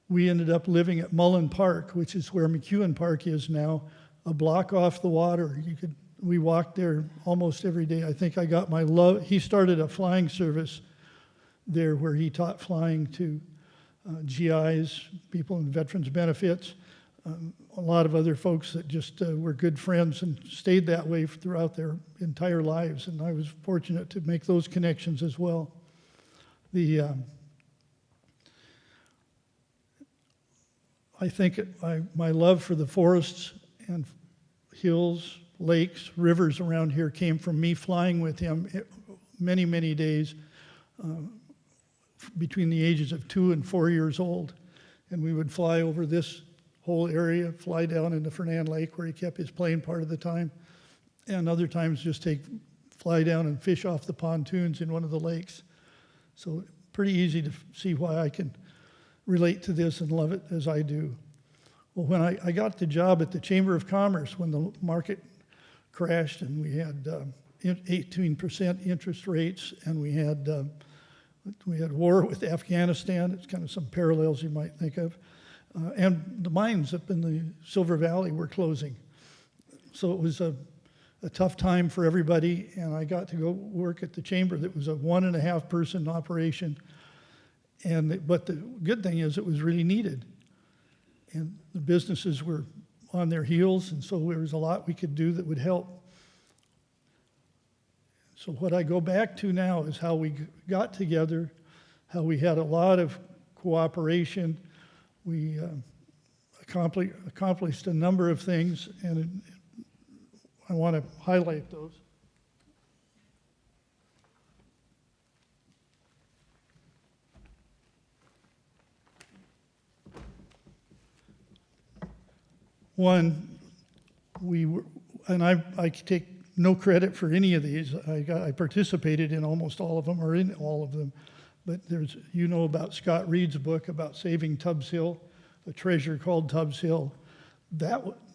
We ended up living at Mullen Park, which is where McEwen Park is now, a block off the water. We walked there almost every day. I think I got he started a flying service there where he taught flying to GIs, people in veterans benefits, a lot of other folks that just were good friends and stayed that way throughout their entire lives. And I was fortunate to make those connections as well. I think my love for the forests and hills, lakes, rivers around here came from me flying with him many, many days between the ages of 2 and 4 years old. And we would fly over this whole area, fly down into Fernand Lake where he kept his plane part of the time, and other times just fly down and fish off the pontoons in one of the lakes. So pretty easy to see why I can relate to this and love it as I do. Well, when I got the job at the Chamber of Commerce, when the market crashed and we had 18% interest rates and we had war with Afghanistan, it's kind of some parallels you might think of, and the mines up in the Silver Valley were closing. So it was a tough time for everybody, and I got to go work at the Chamber. That was a 1.5 person operation, but the good thing is it was really needed. And the businesses were on their heels, and so there was a lot we could do that would help. So what I go back to now is how we got together, how we had a lot of cooperation. We accomplished a number of things, and I want to highlight those. One, I take no credit for any of these. I participated in almost all of them, or in all of them. But you know about Scott Reed's book about saving Tubbs Hill, a treasure called Tubbs Hill.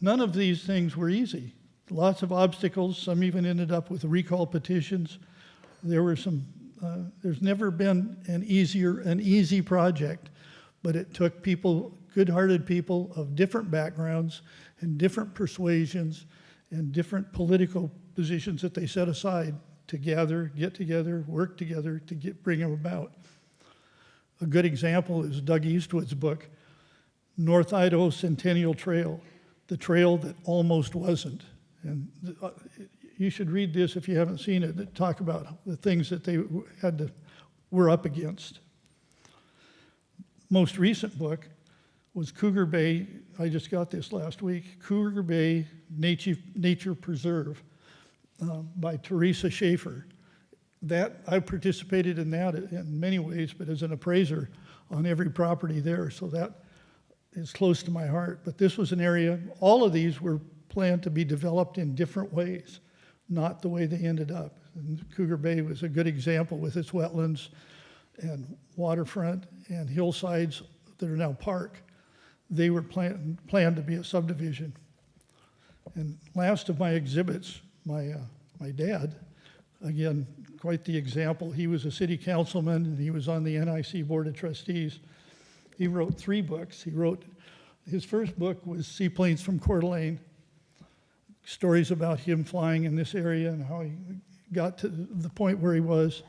None of these things were easy. Lots of obstacles. Some even ended up with recall petitions. There's never been an easy project, but it took people, good-hearted people of different backgrounds and different persuasions and different political positions that they set aside to get together, work together to bring them about. A good example is Doug Eastwood's book, North Idaho Centennial Trail, the trail that almost wasn't. And you should read this if you haven't seen it, that talk about the things that they were up against. Most recent book was Cougar Bay. I just got this last week. Cougar Bay Nature Preserve by Teresa Schaefer. I participated in that in many ways, but as an appraiser on every property there, so that is close to my heart. But this was an area, all of these were planned to be developed in different ways, not the way they ended up. And Cougar Bay was a good example with its wetlands and waterfront and hillsides that are now park. They were planned to be a subdivision. And last of my exhibits, my dad, again, quite the example. He was a city councilman and he was on the NIC Board of Trustees. He wrote 3 books. His first book was Seaplanes from Coeur d'Alene, stories about him flying in this area and how he got to the point where he was.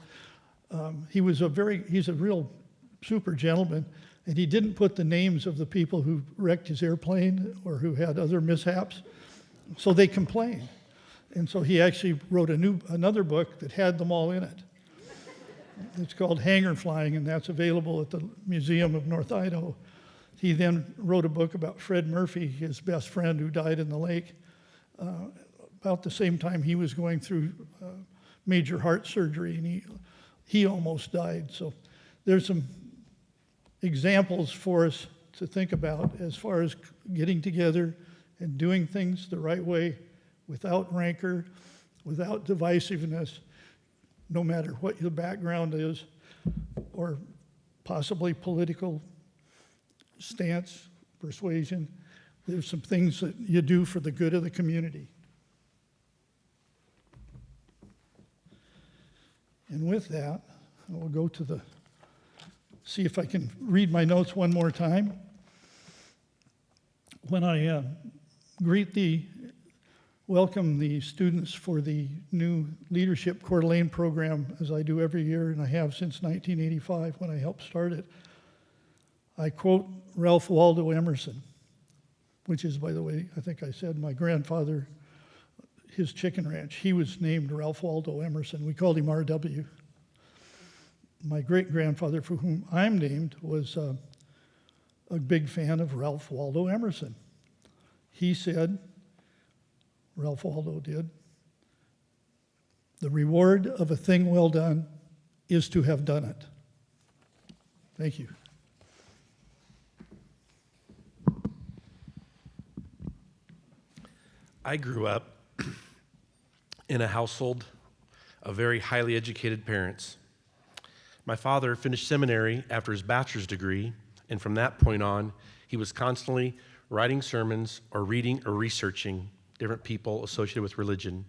He's a real super gentleman, and he didn't put the names of the people who wrecked his airplane or who had other mishaps, so they complained. And so he actually wrote another book that had them all in it. It's called Hangar Flying, and that's available at the Museum of North Idaho. He then wrote a book about Fred Murphy, his best friend who died in the lake. About the same time he was going through major heart surgery, and he almost died. So there's some examples for us to think about as far as getting together and doing things the right way, without rancor, without divisiveness, no matter what your background is or possibly political stance, persuasion. There's some things that you do for the good of the community. And with that, I will go to see if I can read my notes one more time. When I welcome the students for the new Leadership Coeur d'Alene program, as I do every year, and I have since 1985 when I helped start it, I quote Ralph Waldo Emerson, which is, by the way, I think I said my grandfather, his chicken ranch, he was named Ralph Waldo Emerson. We called him R.W. My great-grandfather, for whom I'm named, was a big fan of Ralph Waldo Emerson. He said, Ralph Waldo did, "The reward of a thing well done is to have done it." Thank you. I grew up in a household of very highly educated parents. My father finished seminary after his bachelor's degree, and from that point on, he was constantly writing sermons or reading or researching different people associated with religion.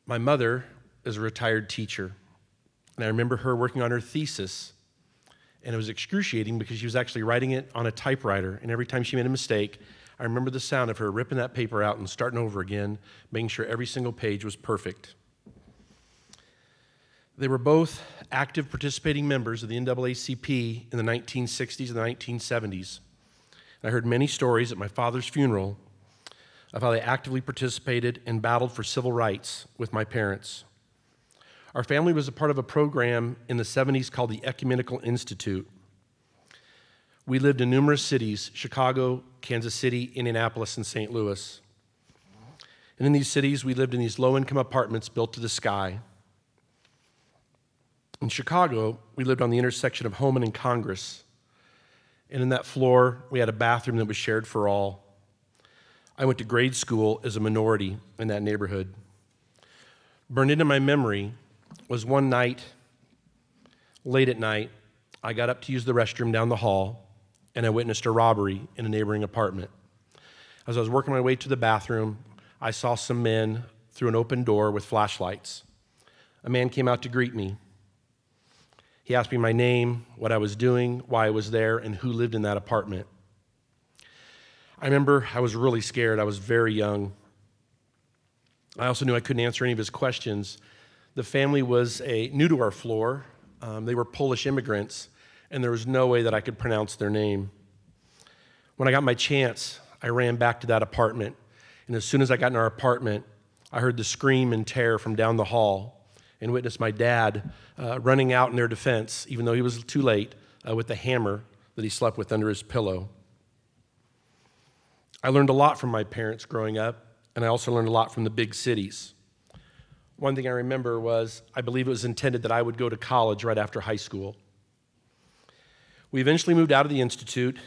My mother is a retired teacher, and I remember her working on her thesis, and it was excruciating because she was actually writing it on a typewriter, and every time she made a mistake, I remember the sound of her ripping that paper out and starting over again, making sure every single page was perfect. They were both active participating members of the NAACP in the 1960s and the 1970s. And I heard many stories at my father's funeral of how they actively participated and battled for civil rights with my parents. Our family was a part of a program in the 70s called the Ecumenical Institute. We lived in numerous cities: Chicago, Kansas City, Indianapolis, and St. Louis. And in these cities, we lived in these low-income apartments built to the sky. In Chicago, we lived on the intersection of Homan and Congress. And in that floor, we had a bathroom that was shared for all. I went to grade school as a minority in that neighborhood. Burned into my memory was one night, late at night, I got up to use the restroom down the hall, and I witnessed a robbery in a neighboring apartment. As I was working my way to the bathroom, I saw some men through an open door with flashlights. A man came out to greet me. He asked me my name, what I was doing, why I was there, and who lived in that apartment. I remember I was really scared. I was very young. I also knew I couldn't answer any of his questions. The family was new to our floor. They were Polish immigrants, and there was no way that I could pronounce their name. When I got my chance, I ran back to that apartment, and as soon as I got in our apartment, I heard the scream and terror from down the hall and witnessed my dad running out in their defense, even though he was too late, with the hammer that he slept with under his pillow. I learned a lot from my parents growing up, and I also learned a lot from the big cities. One thing I remember was I believe it was intended that I would go to college right after high school. We eventually moved out of the Institute,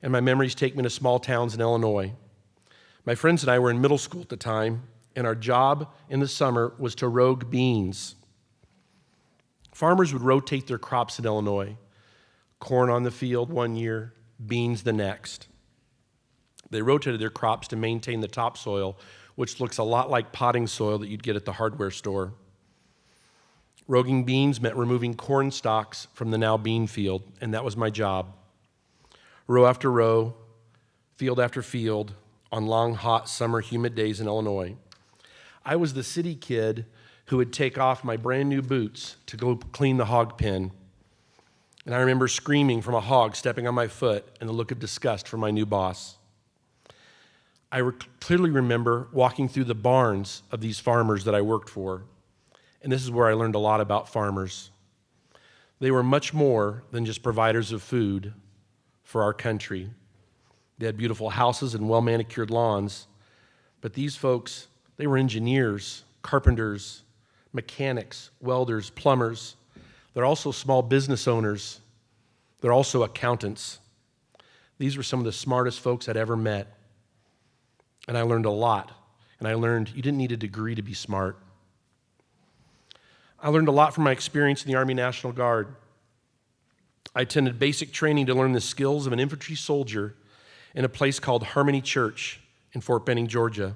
and my memories take me to small towns in Illinois. My friends and I were in middle school at the time, and our job in the summer was to rogue beans. Farmers would rotate their crops in Illinois. Corn on the field one year, beans the next. They rotated their crops to maintain the topsoil, which looks a lot like potting soil that you'd get at the hardware store. Roguing beans meant removing corn stalks from the now bean field, and that was my job. Row after row, field after field, on long, hot, summer, humid days in Illinois. I was the city kid who would take off my brand new boots to go clean the hog pen. And I remember screaming from a hog stepping on my foot and the look of disgust from my new boss. I clearly remember walking through the barns of these farmers that I worked for. And this is where I learned a lot about farmers. They were much more than just providers of food for our country. They had beautiful houses and well-manicured lawns, but these folks, they were engineers, carpenters, mechanics, welders, plumbers. They're also small business owners. They're also accountants. These were some of the smartest folks I'd ever met. And I learned a lot. And I learned you didn't need a degree to be smart. I learned a lot from my experience in the Army National Guard. I attended basic training to learn the skills of an infantry soldier in a place called Harmony Church in Fort Benning, Georgia.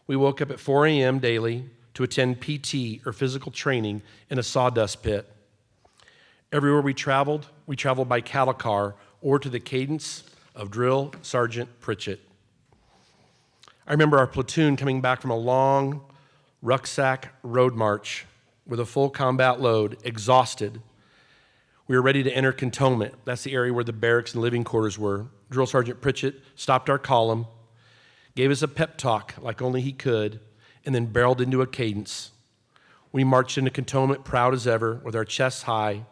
We woke up at 4 a.m. daily to attend PT, or physical training, in a sawdust pit. Everywhere we traveled by cattle car or to the cadence of Drill Sergeant Pritchett. I remember our platoon coming back from a long rucksack road march with a full combat load, exhausted. We were ready to enter cantonment. That's the area where the barracks and living quarters were. Drill Sergeant Pritchett stopped our column, gave us a pep talk like only he could, and then barreled into a cadence. We marched into cantonment proud as ever, with our chests high.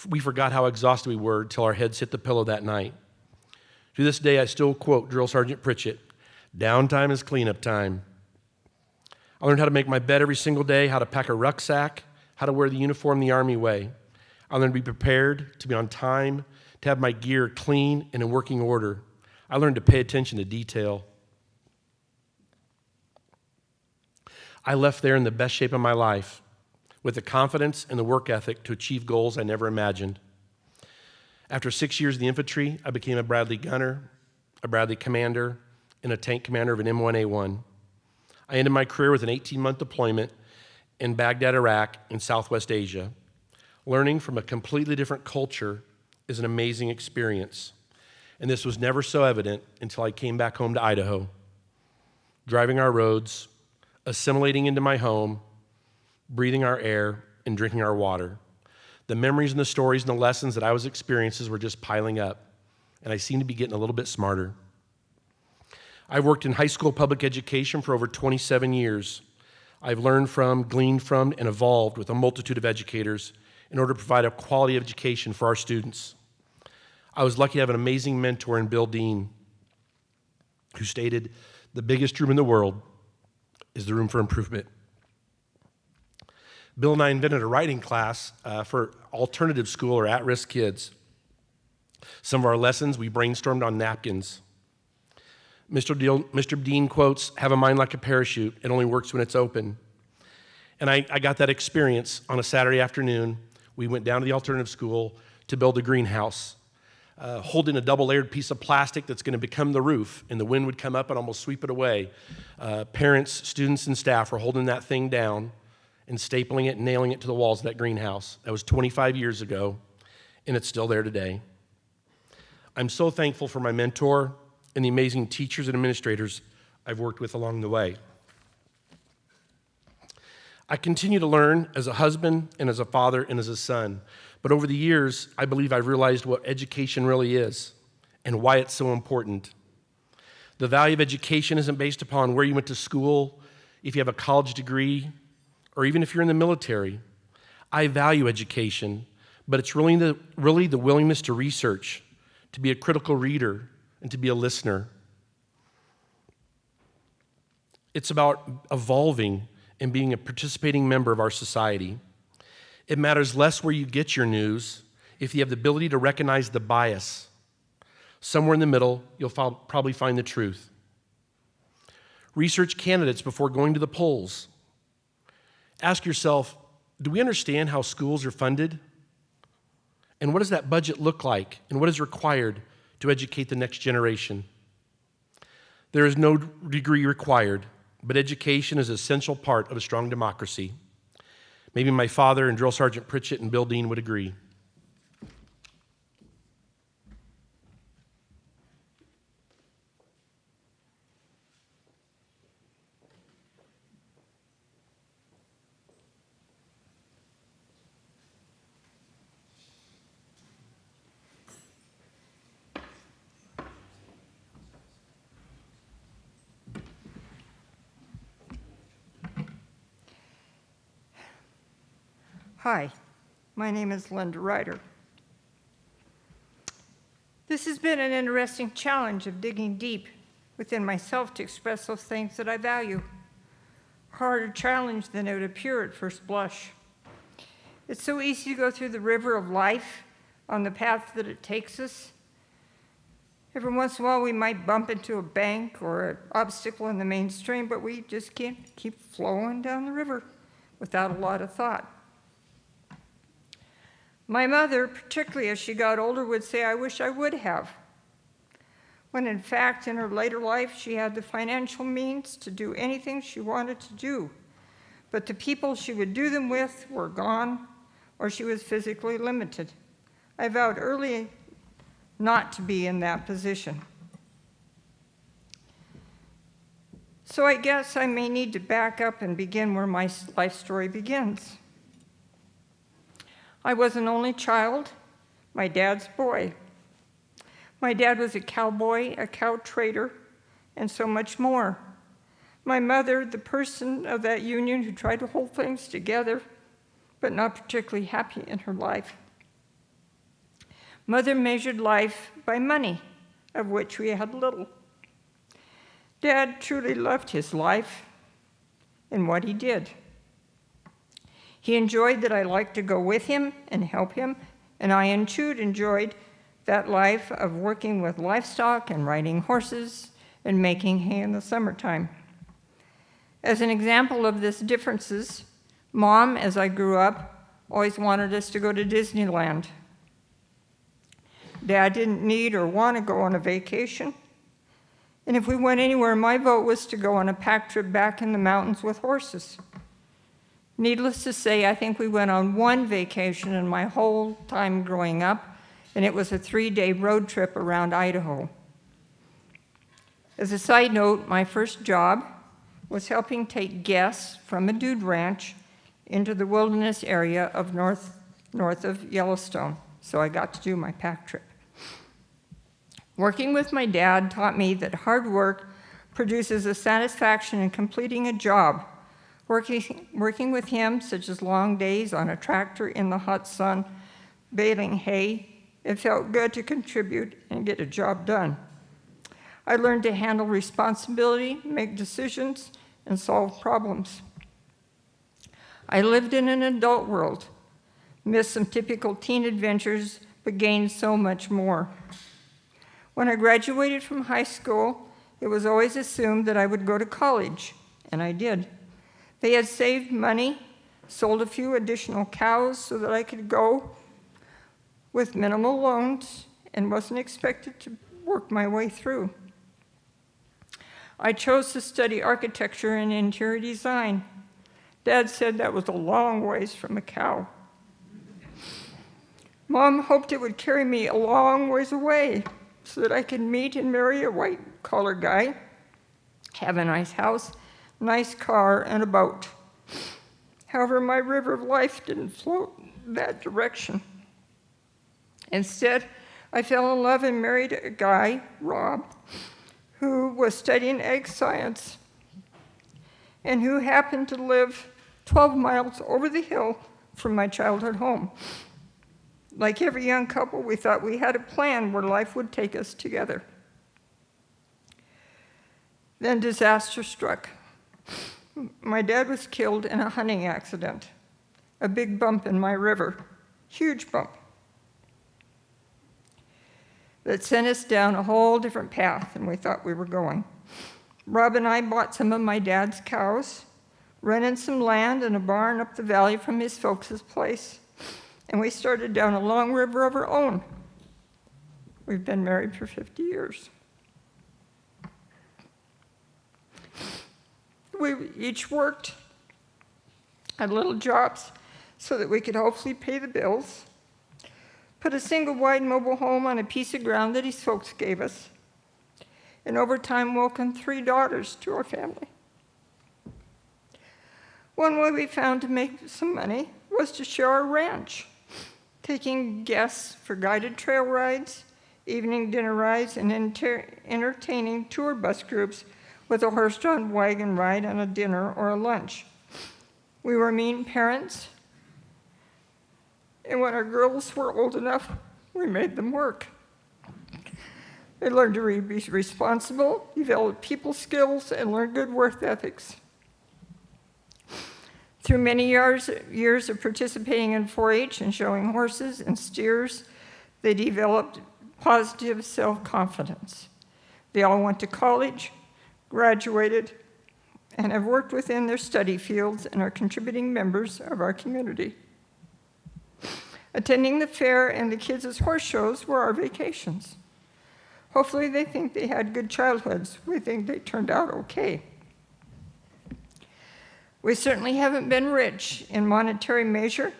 We forgot how exhausted we were until our heads hit the pillow that night. To this day, I still quote Drill Sergeant Pritchett, "Downtime is cleanup time." I learned how to make my bed every single day, how to pack a rucksack, how to wear the uniform the Army way. I learned to be prepared, to be on time, to have my gear clean and in working order. I learned to pay attention to detail. I left there in the best shape of my life, with the confidence and the work ethic to achieve goals I never imagined. After 6 years in the infantry, I became a Bradley gunner, a Bradley commander, and a tank commander of an M1A1. I ended my career with an 18-month deployment in Baghdad, Iraq, in Southwest Asia. Learning from a completely different culture is an amazing experience, and this was never so evident until I came back home to Idaho. Driving our roads, assimilating into my home, breathing our air, and drinking our water. The memories and the stories and the lessons that I was experiencing were just piling up, and I seemed to be getting a little bit smarter. I've worked in high school public education for over 27 years. I've learned from, gleaned from, and evolved with a multitude of educators in order to provide a quality education for our students. I was lucky to have an amazing mentor in Bill Dean, who stated, "The biggest room in the world is the room for improvement." Bill and I invented a writing class for alternative school or at-risk kids. Some of our lessons we brainstormed on napkins. Mr. Dean quotes, "Have a mind like a parachute. It only works when it's open." And I got that experience on a Saturday afternoon. We went down to the alternative school to build a greenhouse, holding a double-layered piece of plastic that's going to become the roof, and the wind would come up and almost sweep it away. Parents, students, and staff were holding that thing down and stapling it and nailing it to the walls of that greenhouse. That was 25 years ago, and it's still there today. I'm so thankful for my mentor and the amazing teachers and administrators I've worked with along the way. I continue to learn as a husband and as a father and as a son, but over the years, I believe I've realized what education really is and why it's so important. The value of education isn't based upon where you went to school, if you have a college degree, or even if you're in the military. I value education, but it's really the willingness to research, to be a critical reader, and to be a listener. It's about evolving and being a participating member of our society. It matters less where you get your news if you have the ability to recognize the bias. Somewhere in the middle, you'll probably find the truth. Research candidates before going to the polls. Ask yourself, do we understand how schools are funded? And what does that budget look like? And what is required to educate the next generation? There is no degree required, but education is an essential part of a strong democracy. Maybe my father and Drill Sergeant Pritchett and Bill Dean would agree. Hi, my name is Linda Ryder. This has been an interesting challenge of digging deep within myself to express those things that I value. Harder challenge than it would appear at first blush. It's so easy to go through the river of life on the path that it takes us. Every once in a while we might bump into a bank or an obstacle in the mainstream, but we just can't keep flowing down the river without a lot of thought. My mother, particularly as she got older, would say, "I wish I would have," when in fact in her later life she had the financial means to do anything she wanted to do, but the people she would do them with were gone or she was physically limited. I vowed early not to be in that position. So I guess I may need to back up and begin where my life story begins. I was an only child, my dad's boy. My dad was a cowboy, a cow trader, and so much more. My mother, the person of that union who tried to hold things together, but not particularly happy in her life. Mother measured life by money, of which we had little. Dad truly loved his life and what he did. He enjoyed that I liked to go with him and help him, and I too enjoyed that life of working with livestock and riding horses and making hay in the summertime. As an example of these differences, Mom, as I grew up, always wanted us to go to Disneyland. Dad didn't need or want to go on a vacation. And if we went anywhere, my vote was to go on a pack trip back in the mountains with horses. Needless to say, I think we went on one vacation in my whole time growing up, and it was a 3-day road trip around Idaho. As a side note, my first job was helping take guests from a dude ranch into the wilderness area of north of Yellowstone, so I got to do my pack trip. Working with my dad taught me that hard work produces a satisfaction in completing a job. Working with him, such as long days on a tractor in the hot sun, baling hay, it felt good to contribute and get a job done. I learned to handle responsibility, make decisions, and solve problems. I lived in an adult world, missed some typical teen adventures, but gained so much more. When I graduated from high school, it was always assumed that I would go to college, and I did. They had saved money, sold a few additional cows so that I could go with minimal loans and wasn't expected to work my way through. I chose to study architecture and interior design. Dad said that was a long ways from a cow. Mom hoped it would carry me a long ways away so that I could meet and marry a white-collar guy, have a nice house, nice car, and a boat. However, my river of life didn't float that direction. Instead, I fell in love and married a guy, Rob, who was studying ag science and who happened to live 12 miles over the hill from my childhood home. Like every young couple, we thought we had a plan where life would take us together. Then disaster struck. My dad was killed in a hunting accident, a big bump in my river, huge bump, that sent us down a whole different path than we thought we were going. Rob and I bought some of my dad's cows, rented some land and a barn up the valley from his folks' place, and we started down a long river of our own. We've been married for 50 years. We each worked at little jobs so that we could hopefully pay the bills, put a single-wide mobile home on a piece of ground that his folks gave us, and over time welcomed 3 daughters to our family. One way we found to make some money was to share our ranch, taking guests for guided trail rides, evening dinner rides, and entertaining tour bus groups with a horse-drawn wagon ride and a dinner or a lunch. We were mean parents, and when our girls were old enough, we made them work. They learned to be responsible, develop people skills, and learn good work ethics. Through many years of participating in 4-H and showing horses and steers, they developed positive self-confidence. They all went to college, graduated, and have worked within their study fields and are contributing members of our community. Attending the fair and the kids' horse shows were our vacations. Hopefully they think they had good childhoods. We think they turned out okay. We certainly haven't been rich in monetary measure,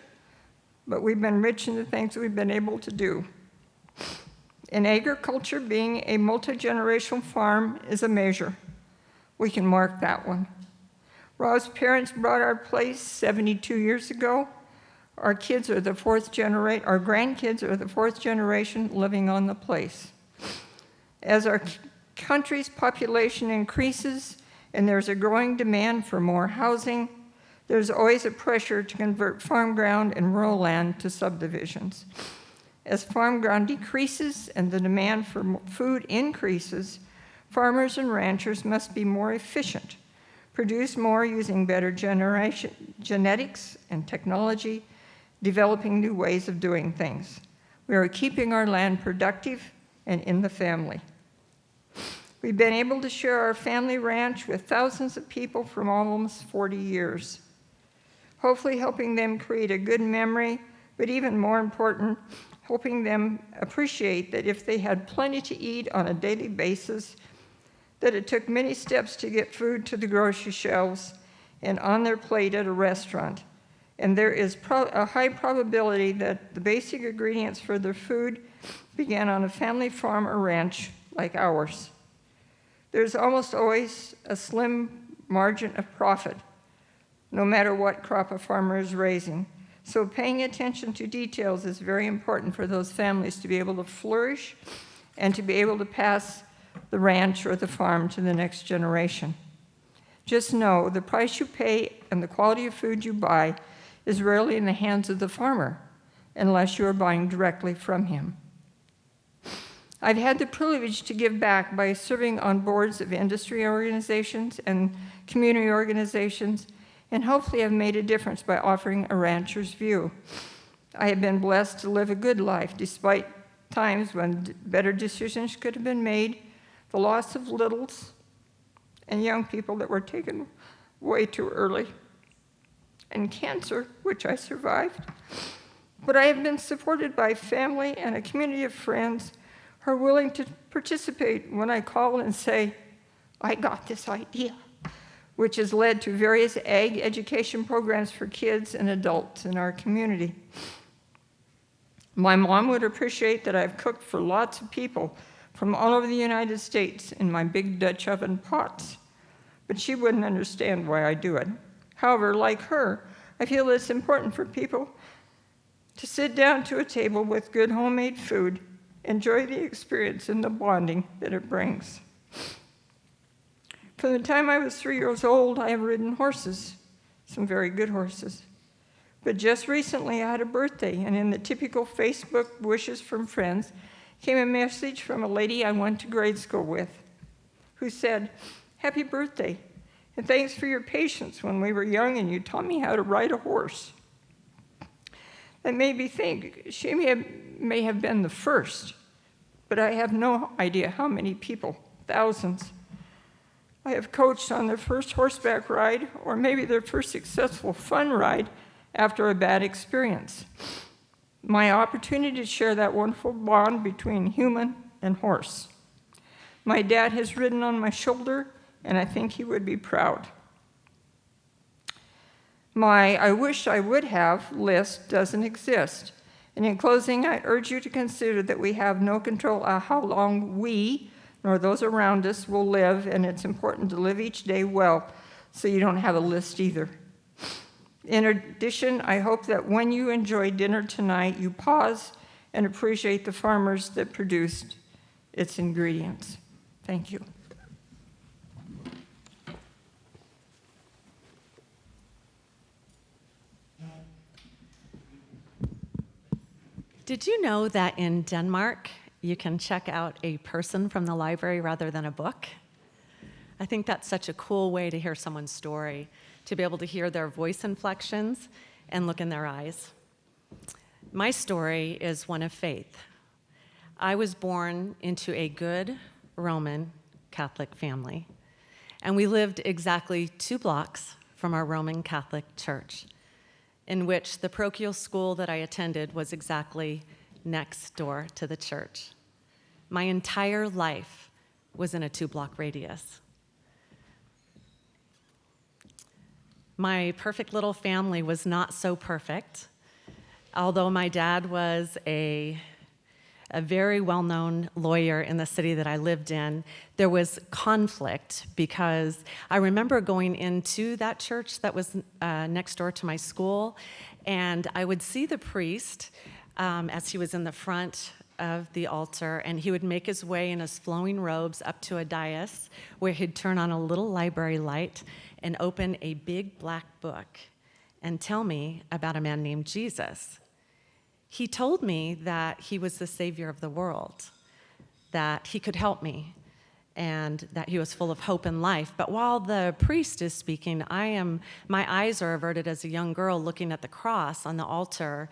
but we've been rich in the things we've been able to do. In agriculture, being a multi-generational farm is a measure. We can mark that one. Rob's parents bought our place 72 years ago. Our grandkids are the 4th generation living on the place. As our country's population increases and there's a growing demand for more housing, there's always a pressure to convert farm ground and rural land to subdivisions. As farm ground decreases and the demand for food increases, farmers and ranchers must be more efficient, produce more using better genetics and technology, developing new ways of doing things. We are keeping our land productive and in the family. We've been able to share our family ranch with thousands of people for almost 40 years, hopefully helping them create a good memory, but even more important, helping them appreciate that if they had plenty to eat on a daily basis, that it took many steps to get food to the grocery shelves and on their plate at a restaurant. And there is a high probability that the basic ingredients for their food began on a family farm or ranch like ours. There's almost always a slim margin of profit, no matter what crop a farmer is raising. So paying attention to details is very important for those families to be able to flourish and to be able to pass the ranch or the farm to the next generation. Just know the price you pay and the quality of food you buy is rarely in the hands of the farmer unless you are buying directly from him. I've had the privilege to give back by serving on boards of industry organizations and community organizations, and hopefully have made a difference by offering a rancher's view. I have been blessed to live a good life despite times when better decisions could have been made, the loss of littles, and young people that were taken way too early, and cancer, which I survived. But I have been supported by family and a community of friends who are willing to participate when I call and say, I got this idea, which has led to various ag education programs for kids and adults in our community. My mom would appreciate that I've cooked for lots of people from all over the United States in my big Dutch oven pots, but she wouldn't understand why I do it. However, like her, I feel it's important for people to sit down to a table with good homemade food, enjoy the experience and the bonding that it brings. From the time I was 3 years old, I have ridden horses, some very good horses. But just recently, I had a birthday, and in the typical Facebook wishes from friends came a message from a lady I went to grade school with, who said, "Happy birthday, and thanks for your patience when we were young and you taught me how to ride a horse." That made me think she may have been the first, but I have no idea how many people, thousands, I have coached on their first horseback ride, or maybe their first successful fun ride after a bad experience. My opportunity to share that wonderful bond between human and horse. My dad has ridden on my shoulder, and I think he would be proud. My I wish I would have list doesn't exist. And in closing, I urge you to consider that we have no control of how long we, nor those around us, will live, and it's important to live each day well, so you don't have a list either. In addition, I hope that when you enjoy dinner tonight, you pause and appreciate the farmers that produced its ingredients. Thank you. Did you know that in Denmark, you can check out a person from the library rather than a book? I think that's such a cool way to hear someone's story, to be able to hear their voice inflections and look in their eyes. My story is one of faith. I was born into a good Roman Catholic family, and we lived exactly 2 blocks from our Roman Catholic church, in which the parochial school that I attended was exactly next door to the church. My entire life was in a 2-block radius. My perfect little family was not so perfect. Although my dad was a very well-known lawyer in the city that I lived in, there was conflict because I remember going into that church that was next door to my school, and I would see the priest as he was in the front of the altar, and he would make his way in his flowing robes up to a dais where he'd turn on a little library light and open a big black book and tell me about a man named Jesus. He told me that he was the Savior of the world, that he could help me, and that he was full of hope and life. But while the priest is speaking, my eyes are averted as a young girl looking at the cross on the altar,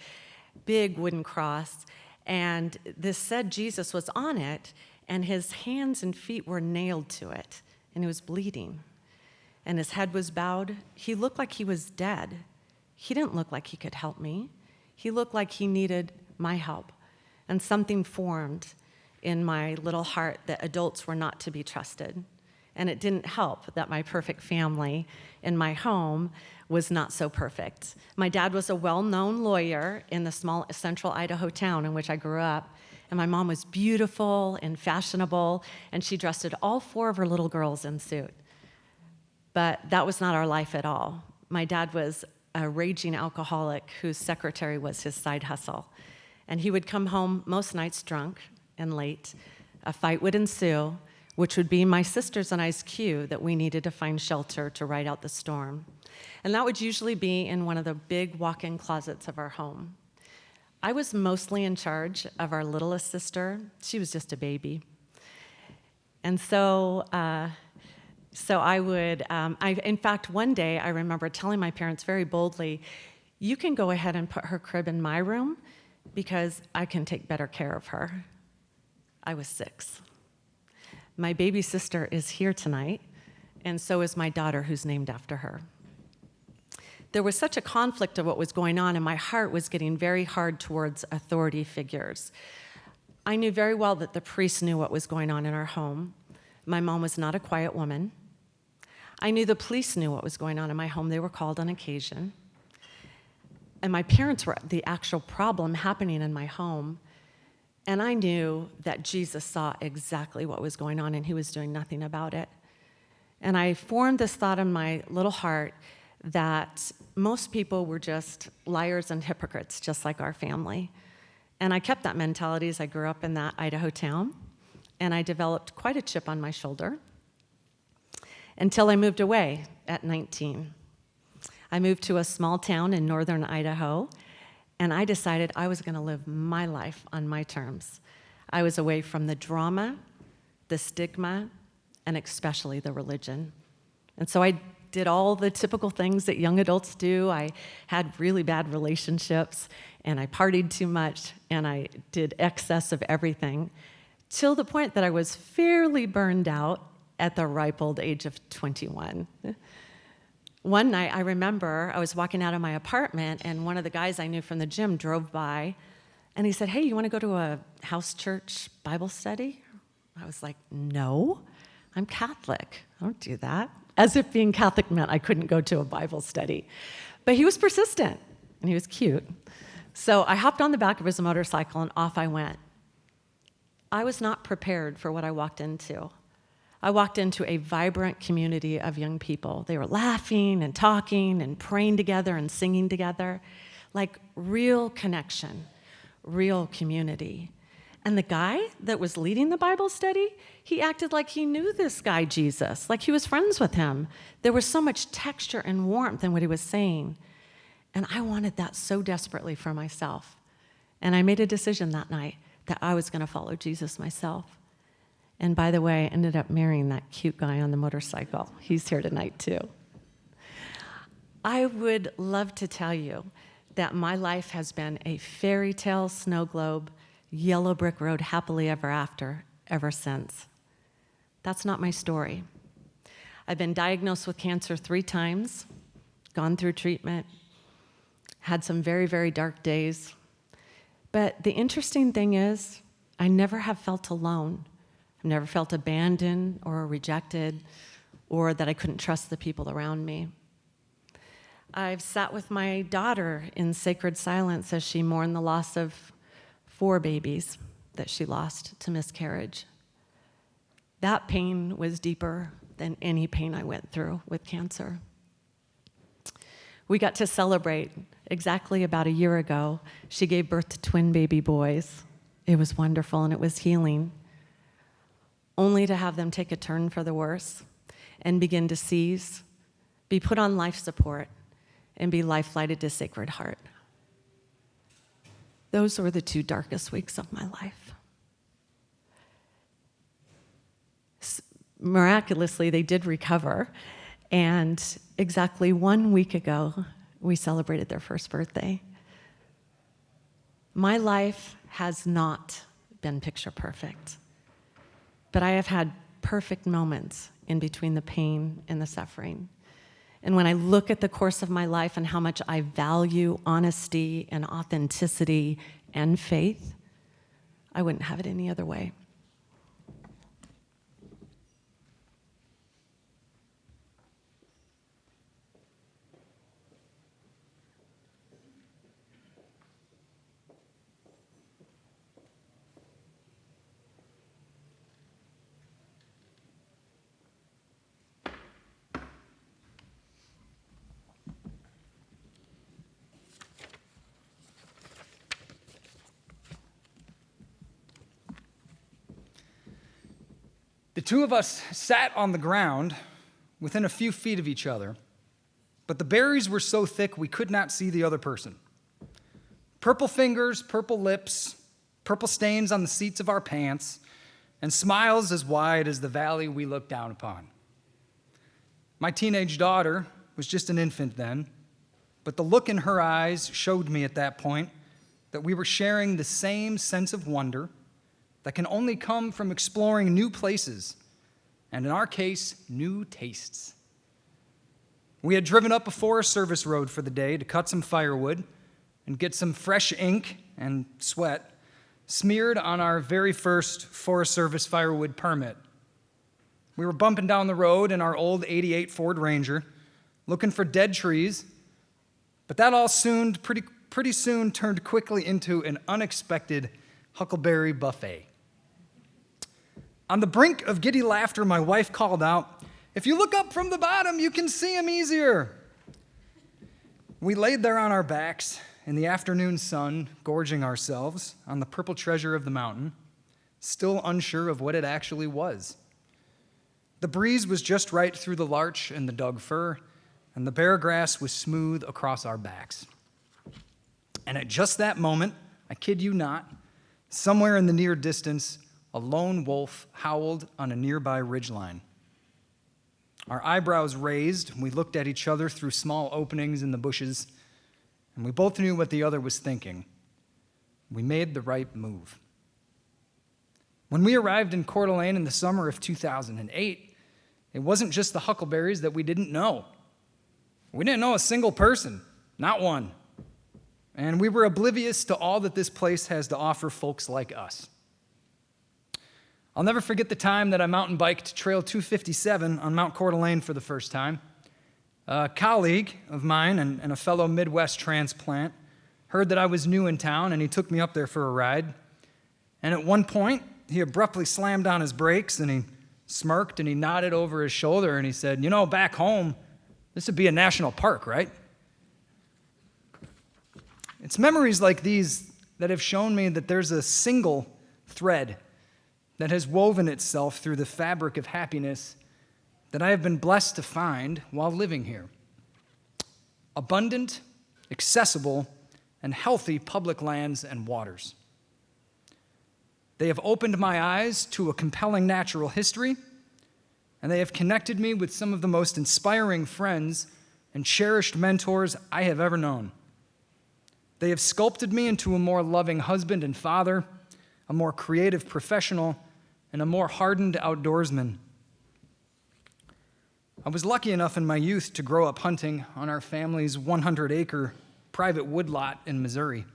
big wooden cross, and this said Jesus was on it, and his hands and feet were nailed to it, and he was bleeding, and his head was bowed. He looked like he was dead. He didn't look like he could help me. He looked like he needed my help. and something formed in my little heart that adults were not to be trusted. And it didn't help that my perfect family in my home was not so perfect. My dad was a well-known lawyer in the small central Idaho town in which I grew up, and my mom was beautiful and fashionable, and she dressed all 4 of her little girls in suit. But that was not our life at all. My dad was a raging alcoholic whose secretary was his side hustle. And he would come home most nights drunk and late. A fight would ensue, which would be my sisters and I's cue that we needed to find shelter to ride out the storm. And that would usually be in one of the big walk-in closets of our home. I was mostly in charge of our littlest sister. She was just a baby. And so I would, in fact, one day I remember telling my parents very boldly, you can go ahead and put her crib in my room because I can take better care of her. I was 6. My baby sister is here tonight, and so is my daughter, who's named after her. There was such a conflict of what was going on, and my heart was getting very hard towards authority figures. I knew very well that the priest knew what was going on in our home. My mom was not a quiet woman. I knew the police knew what was going on in my home. They were called on occasion. And my parents were the actual problem happening in my home. And I knew that Jesus saw exactly what was going on, and he was doing nothing about it. And I formed this thought in my little heart that most people were just liars and hypocrites, just like our family. And I kept that mentality as I grew up in that Idaho town, and I developed quite a chip on my shoulder until I moved away at 19. I moved to a small town in northern Idaho, and I decided I was going to live my life on my terms. I was away from the drama, the stigma, and especially the religion. And so I did all the typical things that young adults do. I had really bad relationships, and I partied too much, and I did excess of everything, till the point that I was fairly burned out at the ripe old age of 21. One night, I remember I was walking out of my apartment, and one of the guys I knew from the gym drove by, and he said, "Hey, you want to go to a house church Bible study?" I was like, "No, I'm Catholic. I don't do that." As if being Catholic meant I couldn't go to a Bible study. But he was persistent, and he was cute. So I hopped on the back of his motorcycle, and off I went. I was not prepared for what I walked into. I walked into a vibrant community of young people. They were laughing and talking and praying together and singing together, like real connection, real community. And the guy that was leading the Bible study, he acted like he knew this guy, Jesus, like he was friends with him. There was so much texture and warmth in what he was saying. And I wanted that so desperately for myself. And I made a decision that night that I was going to follow Jesus myself. And by the way, I ended up marrying that cute guy on the motorcycle. He's here tonight, too. I would love to tell you that my life has been a fairy tale snow globe, yellow brick road, happily ever after, ever since. That's not my story. I've been diagnosed with cancer 3 times, gone through treatment, had some very, very dark days. But the interesting thing is, I never have felt alone. I've never felt abandoned or rejected, or that I couldn't trust the people around me. I've sat with my daughter in sacred silence as she mourned the loss of 4 babies that she lost to miscarriage. That pain was deeper than any pain I went through with cancer. We got to celebrate exactly about a year ago. She gave birth to twin baby boys. It was wonderful and it was healing, only to have them take a turn for the worse and begin to seize, be put on life support, and be life-flighted to Sacred Heart. Those were the 2 darkest weeks of my life. Miraculously, they did recover, and exactly 1 week ago, we celebrated their first birthday. My life has not been picture perfect, but I have had perfect moments in between the pain and the suffering. And when I look at the course of my life and how much I value honesty and authenticity and faith, I wouldn't have it any other way. The two of us sat on the ground within a few feet of each other, but the berries were so thick we could not see the other person. Purple fingers, purple lips, purple stains on the seats of our pants, and smiles as wide as the valley we looked down upon. My teenage daughter was just an infant then, but the look in her eyes showed me at that point that we were sharing the same sense of wonder that can only come from exploring new places, and in our case, new tastes. We had driven up a Forest Service road for the day to cut some firewood and get some fresh ink and sweat smeared on our very first Forest Service firewood permit. We were bumping down the road in our old '88 Ford Ranger, looking for dead trees, but that all pretty soon turned quickly into an unexpected huckleberry buffet. On the brink of giddy laughter, my wife called out, "If you look up from the bottom, you can see him easier." We laid there on our backs in the afternoon sun, gorging ourselves on the purple treasure of the mountain, still unsure of what it actually was. The breeze was just right through the larch and the dug fir, and the bare grass was smooth across our backs. And at just that moment, I kid you not, somewhere in the near distance, a lone wolf howled on a nearby ridgeline. Our eyebrows raised, we looked at each other through small openings in the bushes, and we both knew what the other was thinking. We made the right move. When we arrived in Coeur d'Alene in the summer of 2008, it wasn't just the huckleberries that we didn't know. We didn't know a single person, not one. And we were oblivious to all that this place has to offer folks like us. I'll never forget the time that I mountain biked Trail 257 on Mount Coeur d'Alene for the first time. A colleague of mine and a fellow Midwest transplant heard that I was new in town, and he took me up there for a ride. And at one point, he abruptly slammed on his brakes, and he smirked, and he nodded over his shoulder, and he said, "You know, back home, this would be a national park, right?" It's memories like these that have shown me that there's a single thread that has woven itself through the fabric of happiness that I have been blessed to find while living here. Abundant, accessible, and healthy public lands and waters. They have opened my eyes to a compelling natural history, and they have connected me with some of the most inspiring friends and cherished mentors I have ever known. They have sculpted me into a more loving husband and father, a more creative professional, and a more hardened outdoorsman. I was lucky enough in my youth to grow up hunting on our family's 100-acre private woodlot in Missouri.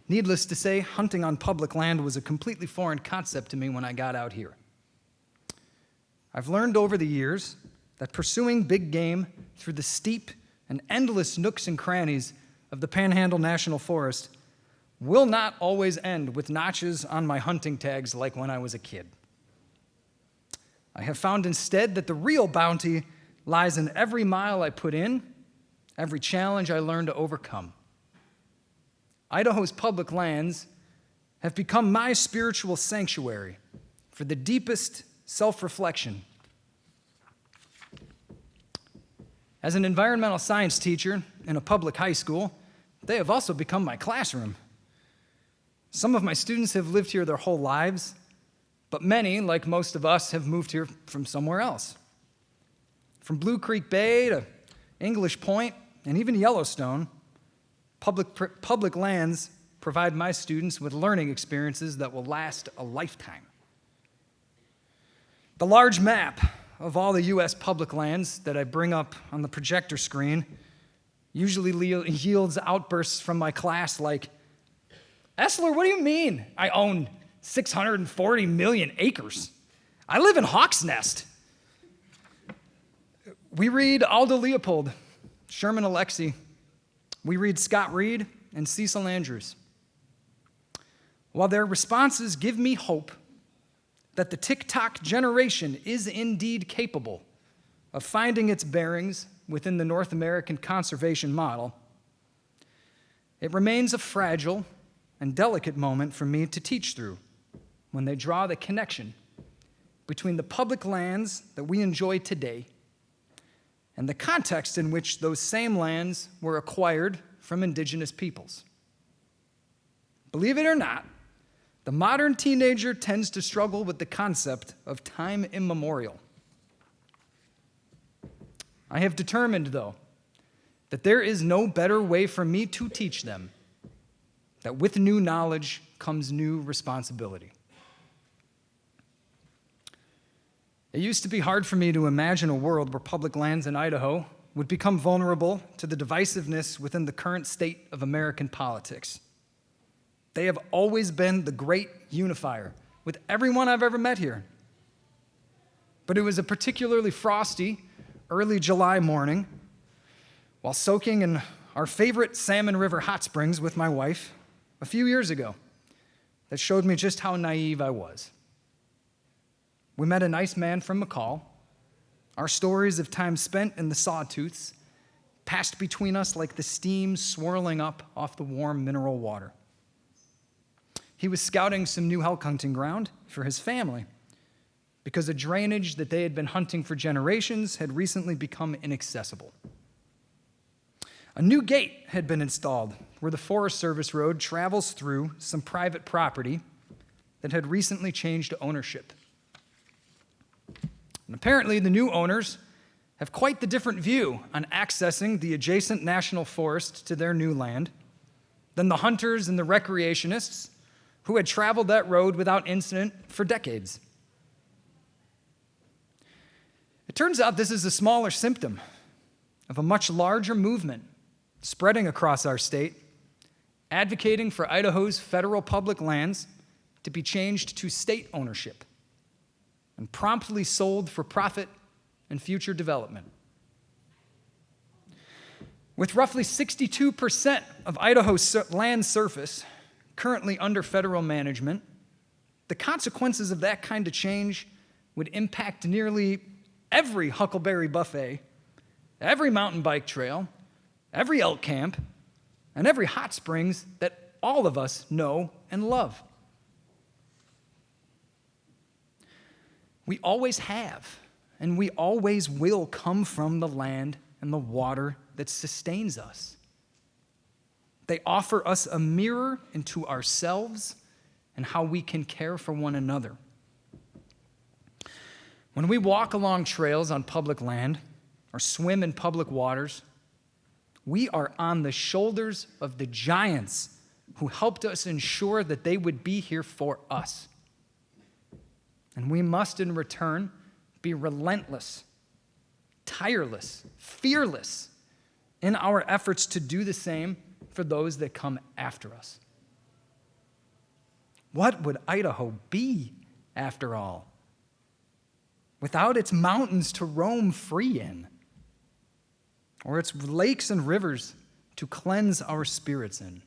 Needless to say, hunting on public land was a completely foreign concept to me when I got out here. I've learned over the years that pursuing big game through the steep and endless nooks and crannies of the Panhandle National Forest will not always end with notches on my hunting tags like when I was a kid. I have found instead that the real bounty lies in every mile I put in, every challenge I learn to overcome. Idaho's public lands have become my spiritual sanctuary for the deepest self-reflection. As an environmental science teacher in a public high school, they have also become my classroom. Some of my students have lived here their whole lives, but many, like most of us, have moved here from somewhere else. From Blue Creek Bay to English Point and even Yellowstone, public lands provide my students with learning experiences that will last a lifetime. The large map of all the U.S. public lands that I bring up on the projector screen usually yields outbursts from my class like, Essler, what do you mean? I own 640 million acres. I live in Hawk's Nest. We read Aldo Leopold, Sherman Alexie. We read Scott Reed and Cecil Andrews. While their responses give me hope that the TikTok generation is indeed capable of finding its bearings within the North American conservation model, it remains a fragile and delicate moment for me to teach through when they draw the connection between the public lands that we enjoy today and the context in which those same lands were acquired from indigenous peoples. Believe it or not, the modern teenager tends to struggle with the concept of time immemorial. I have determined, though, that there is no better way for me to teach them that with new knowledge comes new responsibility. It used to be hard for me to imagine a world where public lands in Idaho would become vulnerable to the divisiveness within the current state of American politics. They have always been the great unifier with everyone I've ever met here. But it was a particularly frosty, early July morning while soaking in our favorite Salmon River hot springs with my wife a few years ago that showed me just how naive I was. We met a nice man from McCall. Our stories of time spent in the Sawtooths passed between us like the steam swirling up off the warm mineral water. He was scouting some new elk hunting ground for his family because a drainage that they had been hunting for generations had recently become inaccessible. A new gate had been installed where the Forest Service road travels through some private property that had recently changed ownership. And apparently the new owners have quite the different view on accessing the adjacent national forest to their new land than the hunters and the recreationists who had traveled that road without incident for decades. It turns out this is a smaller symptom of a much larger movement spreading across our state, advocating for Idaho's federal public lands to be changed to state ownership and promptly sold for profit and future development. With roughly 62% of Idaho's land surface currently under federal management, the consequences of that kind of change would impact nearly every huckleberry buffet, every mountain bike trail, every elk camp, and every hot springs that all of us know and love. We always have, and we always will come from the land and the water that sustains us. They offer us a mirror into ourselves and how we can care for one another. When we walk along trails on public land or swim in public waters, we are on the shoulders of the giants who helped us ensure that they would be here for us. And we must, in return, be relentless, tireless, fearless in our efforts to do the same for those that come after us. What would Idaho be, after all, without its mountains to roam free in, or its lakes and rivers to cleanse our spirits in?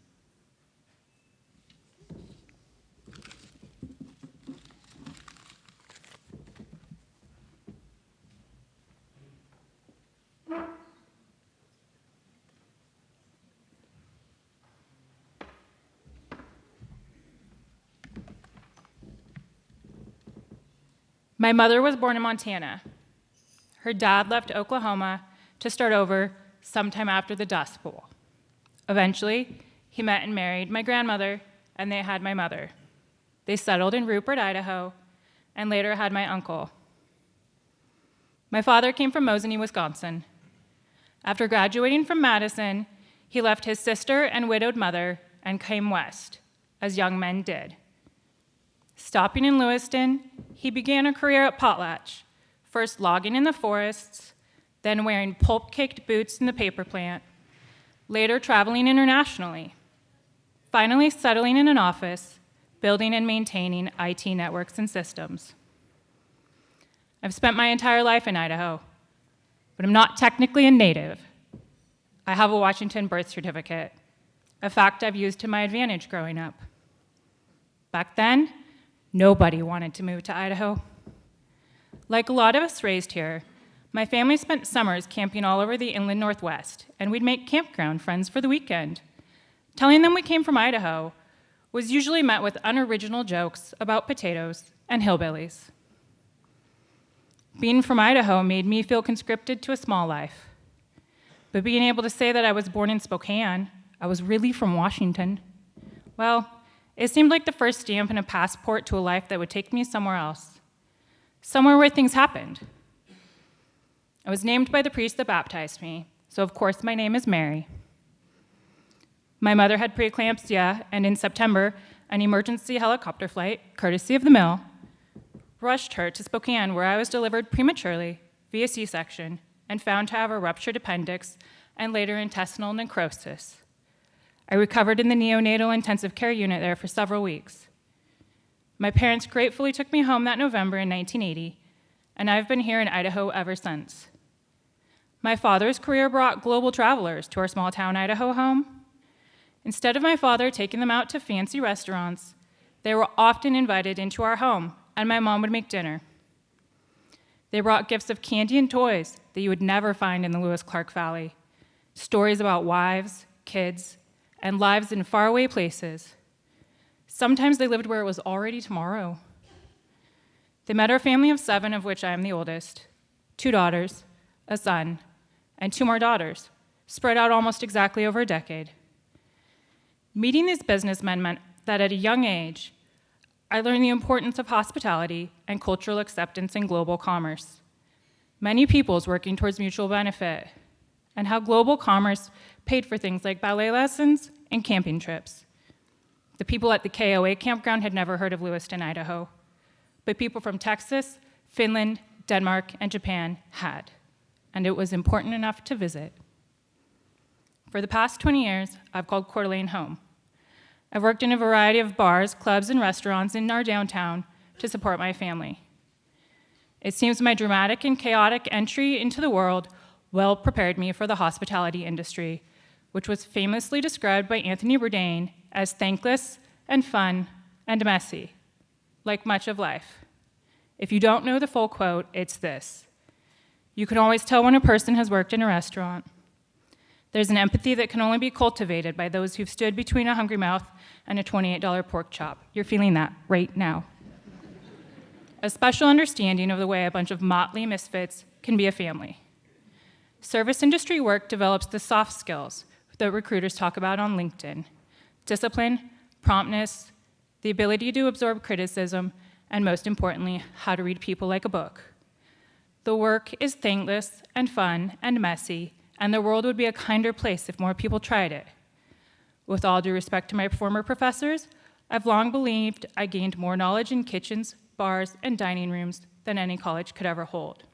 My mother was born in Montana. Her dad left Oklahoma to start over sometime after the Dust Bowl. Eventually, he met and married my grandmother, and they had my mother. They settled in Rupert, Idaho, and later had my uncle. My father came from Mosinee, Wisconsin. After graduating from Madison, he left his sister and widowed mother and came west, as young men did. Stopping in Lewiston, he began a career at Potlatch, first logging in the forests, then wearing pulp-caked boots in the paper plant, later traveling internationally. finally settling in an office, building and maintaining IT networks and systems. I've spent my entire life in Idaho, but I'm not technically a native. I have a Washington birth certificate, a fact I've used to my advantage growing up. Back then, nobody wanted to move to Idaho. Like a lot of us raised here, my family spent summers camping all over the inland Northwest, and we'd make campground friends for the weekend. Telling them we came from Idaho was usually met with unoriginal jokes about potatoes and hillbillies. Being from Idaho made me feel conscripted to a small life. But being able to say that I was born in Spokane, I was really from Washington, well, it seemed like the first stamp in a passport to a life that would take me somewhere else, somewhere where things happened. I was named by the priest that baptized me, so of course my name is Mary. My mother had preeclampsia, and in September, an emergency helicopter flight, courtesy of the mill, rushed her to Spokane, where I was delivered prematurely via C-section and found to have a ruptured appendix and later intestinal necrosis. I recovered in the neonatal intensive care unit there for several weeks. My parents gratefully took me home that November in 1980, and I've been here in Idaho ever since. My father's career brought global travelers to our small town Idaho home. Instead of my father taking them out to fancy restaurants, they were often invited into our home, and my mom would make dinner. They brought gifts of candy and toys that you would never find in the Lewis-Clark Valley, stories about wives, kids, and lives in faraway places. Sometimes they lived where it was already tomorrow. They met our family of 7, of which I am the oldest, 2 daughters, a son, and 2 more daughters, spread out almost exactly over a decade. Meeting these businessmen meant that at a young age, I learned the importance of hospitality and cultural acceptance in global commerce, many peoples working towards mutual benefit, and how global commerce paid for things like ballet lessons and camping trips. The people at the KOA campground had never heard of Lewiston, Idaho, but people from Texas, Finland, Denmark, and Japan had, and it was important enough to visit. For the past 20 years, I've called Coeur d'Alene home. I've worked in a variety of bars, clubs, and restaurants in our downtown to support my family. It seems my dramatic and chaotic entry into the world well prepared me for the hospitality industry, which was famously described by Anthony Bourdain as thankless and fun and messy, like much of life. If you don't know the full quote, it's this: you can always tell when a person has worked in a restaurant. There's an empathy that can only be cultivated by those who've stood between a hungry mouth and a $28 pork chop. You're feeling that right now. A special understanding of the way a bunch of motley misfits can be a family. Service industry work develops the soft skills that recruiters talk about on LinkedIn: discipline, promptness, the ability to absorb criticism, and most importantly, how to read people like a book. The work is thankless and fun and messy, and the world would be a kinder place if more people tried it. With all due respect to my former professors, I've long believed I gained more knowledge in kitchens, bars, and dining rooms than any college could ever hold.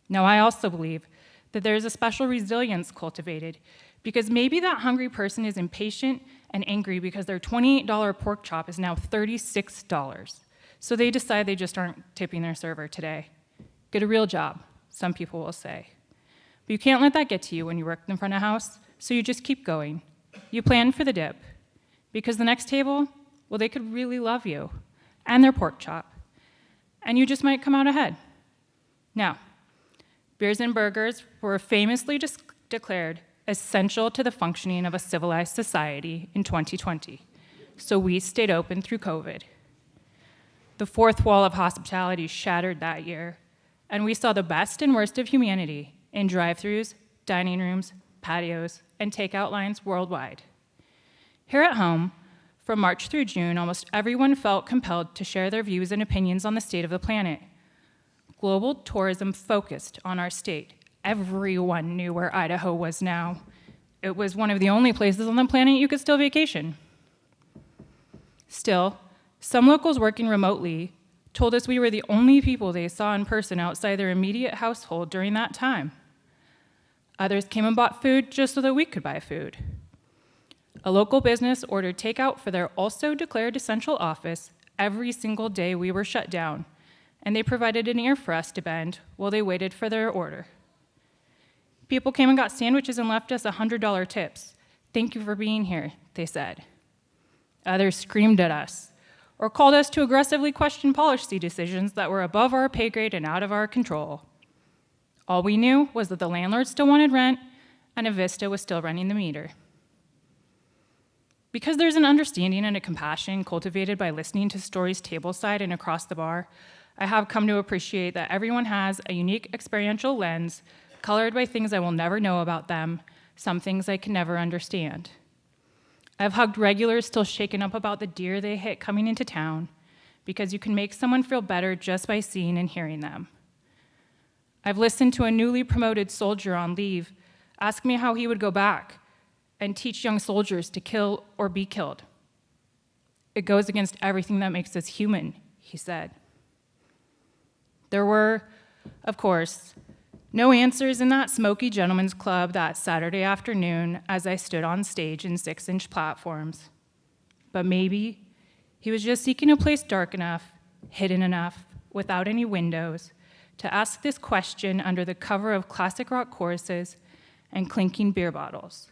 Now, I also believe that there is a special resilience cultivated because maybe that hungry person is impatient and angry because their $28 pork chop is now $36. So they decide they just aren't tipping their server today. Get a real job, some people will say. But you can't let that get to you when you work in front of house, so you just keep going. You plan for the dip, because the next table, well, they could really love you and their pork chop, and you just might come out ahead. Now, beers and burgers were famously declared essential to the functioning of a civilized society in 2020, so we stayed open through COVID. The fourth wall of hospitality shattered that year, and we saw the best and worst of humanity in drive-thrus, dining rooms, patios, and takeout lines worldwide. Here at home, from March through June, almost everyone felt compelled to share their views and opinions on the state of the planet. Global tourism focused on our state. Everyone knew where Idaho was now. It was one of the only places on the planet you could still vacation. Still, some locals working remotely told us we were the only people they saw in person outside their immediate household during that time. Others came and bought food just so that we could buy food. A local business ordered takeout for their also declared essential office every single day we were shut down, and they provided an ear for us to bend while they waited for their order. People came and got sandwiches and left us $100 tips. "Thank you for being here," they said. Others screamed at us or called us to aggressively question policy decisions that were above our pay grade and out of our control. All we knew was that the landlord still wanted rent and Avista was still running the meter. Because there's an understanding and a compassion cultivated by listening to stories tableside and across the bar, I have come to appreciate that everyone has a unique experiential lens colored by things I will never know about them, some things I can never understand. I've hugged regulars still shaken up about the deer they hit coming into town, because you can make someone feel better just by seeing and hearing them. I've listened to a newly promoted soldier on leave ask me how he would go back and teach young soldiers to kill or be killed. "It goes against everything that makes us human," he said. There were, of course, no answers in that smoky gentleman's club that Saturday afternoon as I stood on stage in 6-inch platforms. But maybe he was just seeking a place dark enough, hidden enough, without any windows, to ask this question under the cover of classic rock choruses and clinking beer bottles.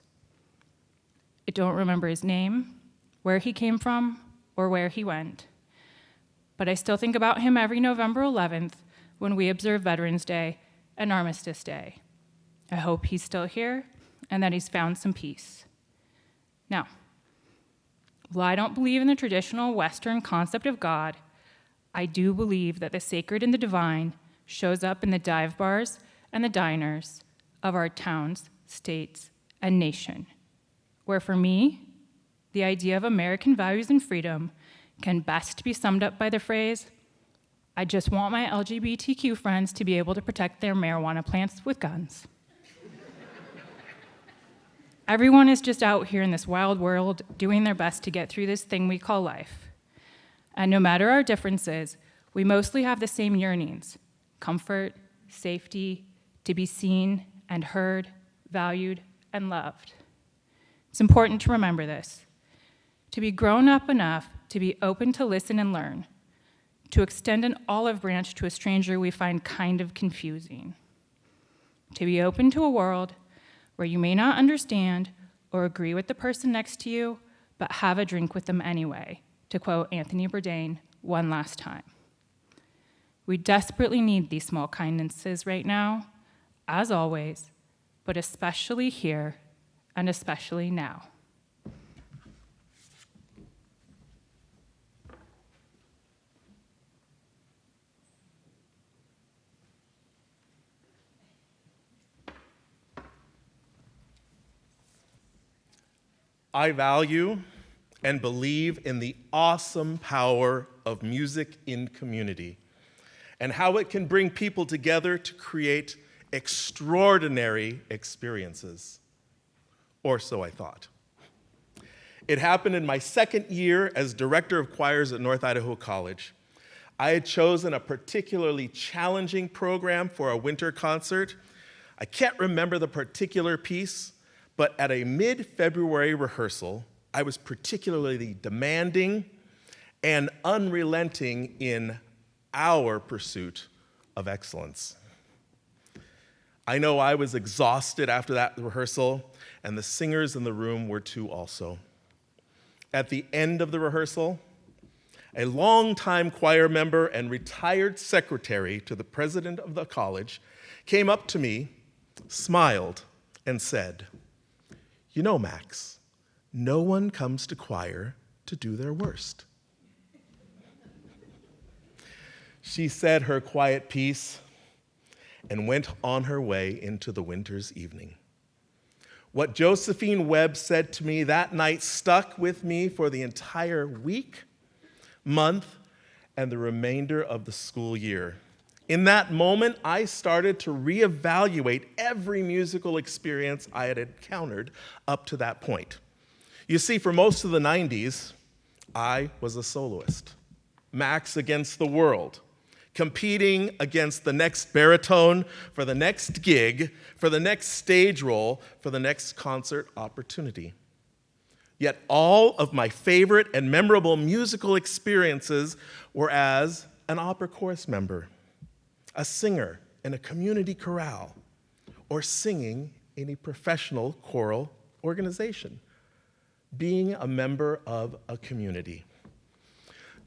I don't remember his name, where he came from, or where he went. But I still think about him every November 11th when we observe Veterans Day and Armistice Day. I hope he's still here and that he's found some peace. Now, while I don't believe in the traditional Western concept of God, I do believe that the sacred and the divine shows up in the dive bars and the diners of our towns, states, and nation, where for me, the idea of American values and freedom can best be summed up by the phrase, "I just want my LGBTQ friends to be able to protect their marijuana plants with guns." Everyone is just out here in this wild world doing their best to get through this thing we call life. And no matter our differences, we mostly have the same yearnings: comfort, safety, to be seen and heard, valued, and loved. It's important to remember this, to be grown up enough to be open to listen and learn, to extend an olive branch to a stranger we find kind of confusing, to be open to a world where you may not understand or agree with the person next to you, but have a drink with them anyway, to quote Anthony Bourdain one last time. We desperately need these small kindnesses right now, as always, but especially here and especially now. I value and believe in the awesome power of music in community and how it can bring people together to create extraordinary experiences. Or so I thought. It happened in my second year as director of choirs at North Idaho College. I had chosen a particularly challenging program for a winter concert. I can't remember the particular piece, but at a mid-February rehearsal, I was particularly demanding and unrelenting in our pursuit of excellence. I know I was exhausted after that rehearsal, and the singers in the room were too also. At the end of the rehearsal, a longtime choir member and retired secretary to the president of the college came up to me, smiled, and said, "You know, Max, no one comes to choir to do their worst." She said her quiet piece and went on her way into the winter's evening. What Josephine Webb said to me that night stuck with me for the entire week, month, and the remainder of the school year. In that moment, I started to reevaluate every musical experience I had encountered up to that point. You see, for most of the 90s, I was a soloist, Max against the world, competing against the next baritone for the next gig, for the next stage role, for the next concert opportunity. Yet all of my favorite and memorable musical experiences were as an opera chorus member, a singer in a community chorale, or singing in a professional choral organization, being a member of a community.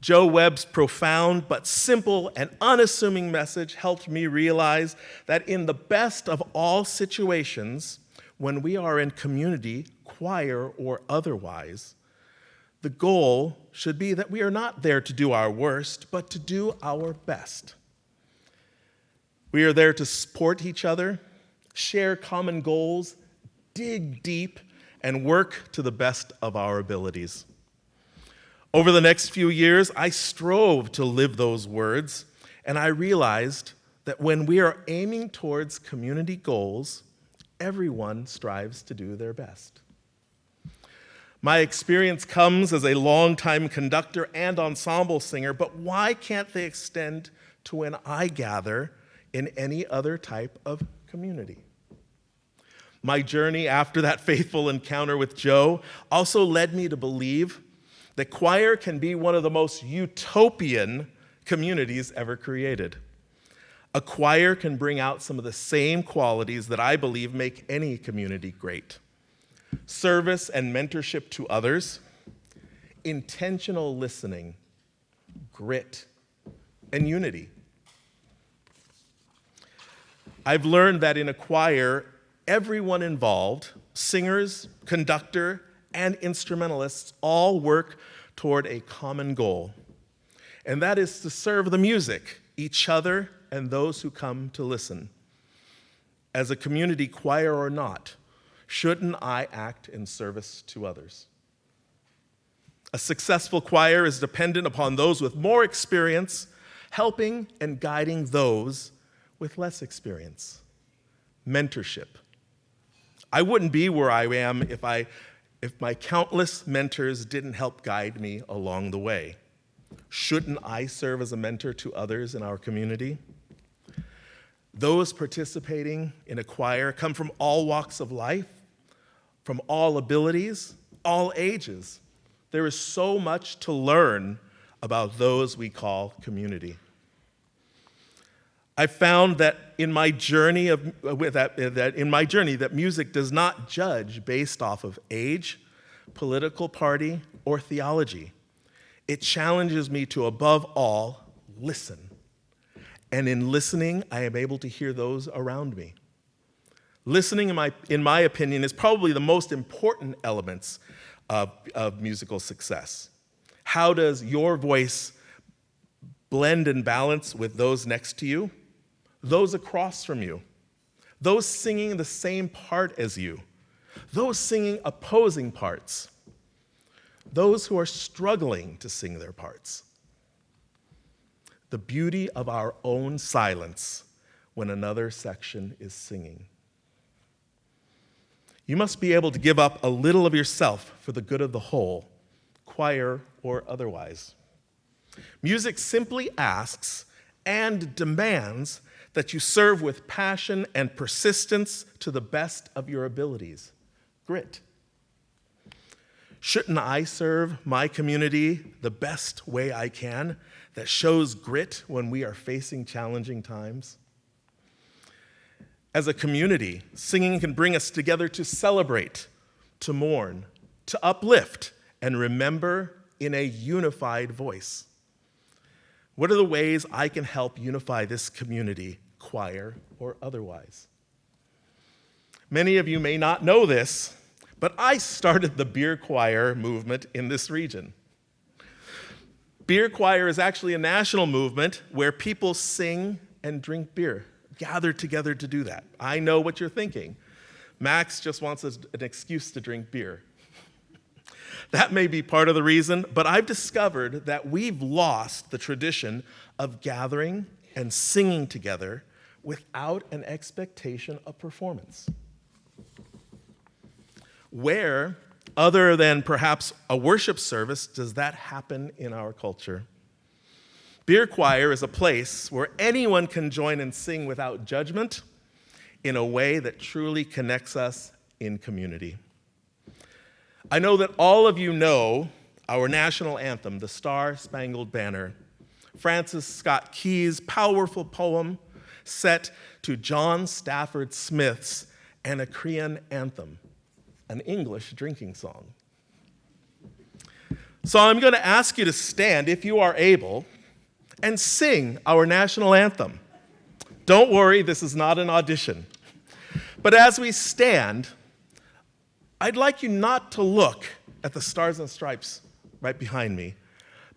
Joe Webb's profound but simple and unassuming message helped me realize that in the best of all situations, when we are in community, choir or otherwise, the goal should be that we are not there to do our worst, but to do our best. We are there to support each other, share common goals, dig deep, and work to the best of our abilities. Over the next few years, I strove to live those words, and I realized that when we are aiming towards community goals, everyone strives to do their best. My experience comes as a longtime conductor and ensemble singer, but why can't they extend to when I gather in any other type of community? My journey after that faithful encounter with Joe also led me to believe that choir can be one of the most utopian communities ever created. A choir can bring out some of the same qualities that I believe make any community great: service and mentorship to others, intentional listening, grit, and unity. I've learned that in a choir, everyone involved, singers, conductor, and instrumentalists, all work toward a common goal, and that is to serve the music, each other, and those who come to listen. As a community, choir or not, shouldn't I act in service to others? A successful choir is dependent upon those with more experience helping and guiding those with less experience. Mentorship. I wouldn't be where I am if my countless mentors didn't help guide me along the way. Shouldn't I serve as a mentor to others in our community? Those participating in a choir come from all walks of life, from all abilities, all ages. There is so much to learn about those we call community. I found that in my journey that music does not judge based off of age, political party, or theology. It challenges me to, above all, listen. And in listening, I am able to hear those around me. Listening, in my opinion, is probably the most important elements of musical success. How does your voice blend and balance with those next to you, those across from you, those singing the same part as you, those singing opposing parts, those who are struggling to sing their parts? The beauty of our own silence when another section is singing. You must be able to give up a little of yourself for the good of the whole, choir or otherwise. Music simply asks and demands that you serve with passion and persistence to the best of your abilities. Grit. Shouldn't I serve my community the best way I can that shows grit when we are facing challenging times? As a community, singing can bring us together to celebrate, to mourn, to uplift, and remember in a unified voice. What are the ways I can help unify this community, choir or otherwise? Many of you may not know this, but I started the beer choir movement in this region. Beer choir is actually a national movement where people sing and drink beer, gather together to do that. I know what you're thinking. Max just wants an excuse to drink beer. That may be part of the reason, but I've discovered that we've lost the tradition of gathering and singing together without an expectation of performance. Where, other than perhaps a worship service, does that happen in our culture? Beer choir is a place where anyone can join and sing without judgment in a way that truly connects us in community. I know that all of you know our national anthem, the Star-Spangled Banner, Francis Scott Key's powerful poem set to John Stafford Smith's Anacreon anthem, an English drinking song. So I'm going to ask you to stand, if you are able, and sing our national anthem. Don't worry, this is not an audition. But as we stand, I'd like you not to look at the stars and stripes right behind me,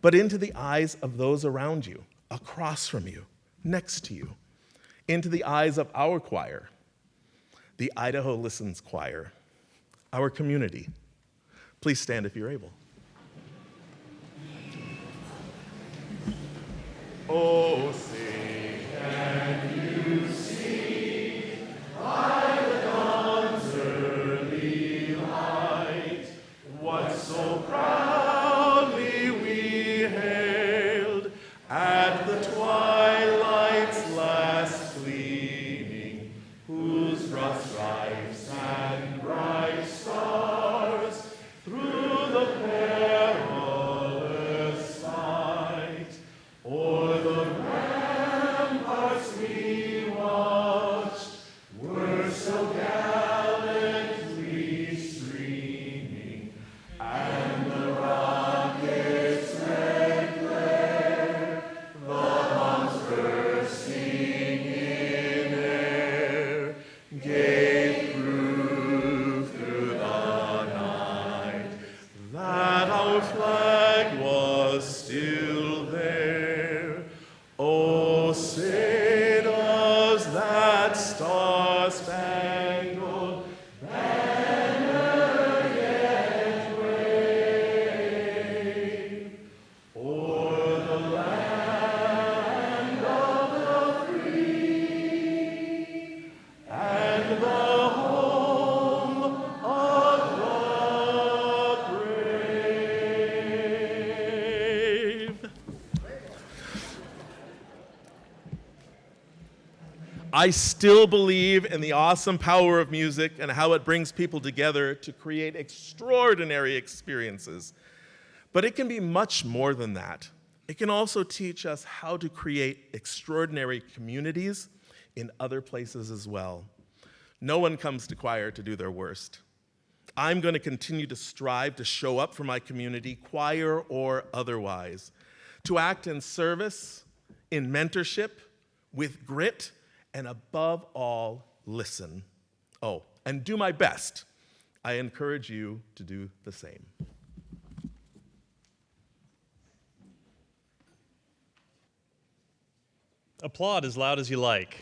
but into the eyes of those around you, across from you, next to you, into the eyes of our choir, the Idaho Listens Choir, our community. Please stand if you're able. Oh, sing, can you see by the dawn's early light what so proudly we hailed at the twilight's last gleaming, whose broad stripes and bright stars through the perilous fight o'er the ramparts we watched were so gallantly streaming, and the rocket's red glare, the bombs bursting in air, gave proof through the night that our flag was still there. Oh, say does that star-spangled banner yet wave o'er the land of the free and the home of the brave? I still believe in the awesome power of music and how it brings people together to create extraordinary experiences. But it can be much more than that. It can also teach us how to create extraordinary communities in other places as well. No one comes to choir to do their worst. I'm going to continue to strive to show up for my community, choir or otherwise, to act in service, in mentorship, with grit, and above all, listen. Oh, and do my best. I encourage you to do the same. Applaud as loud as you like.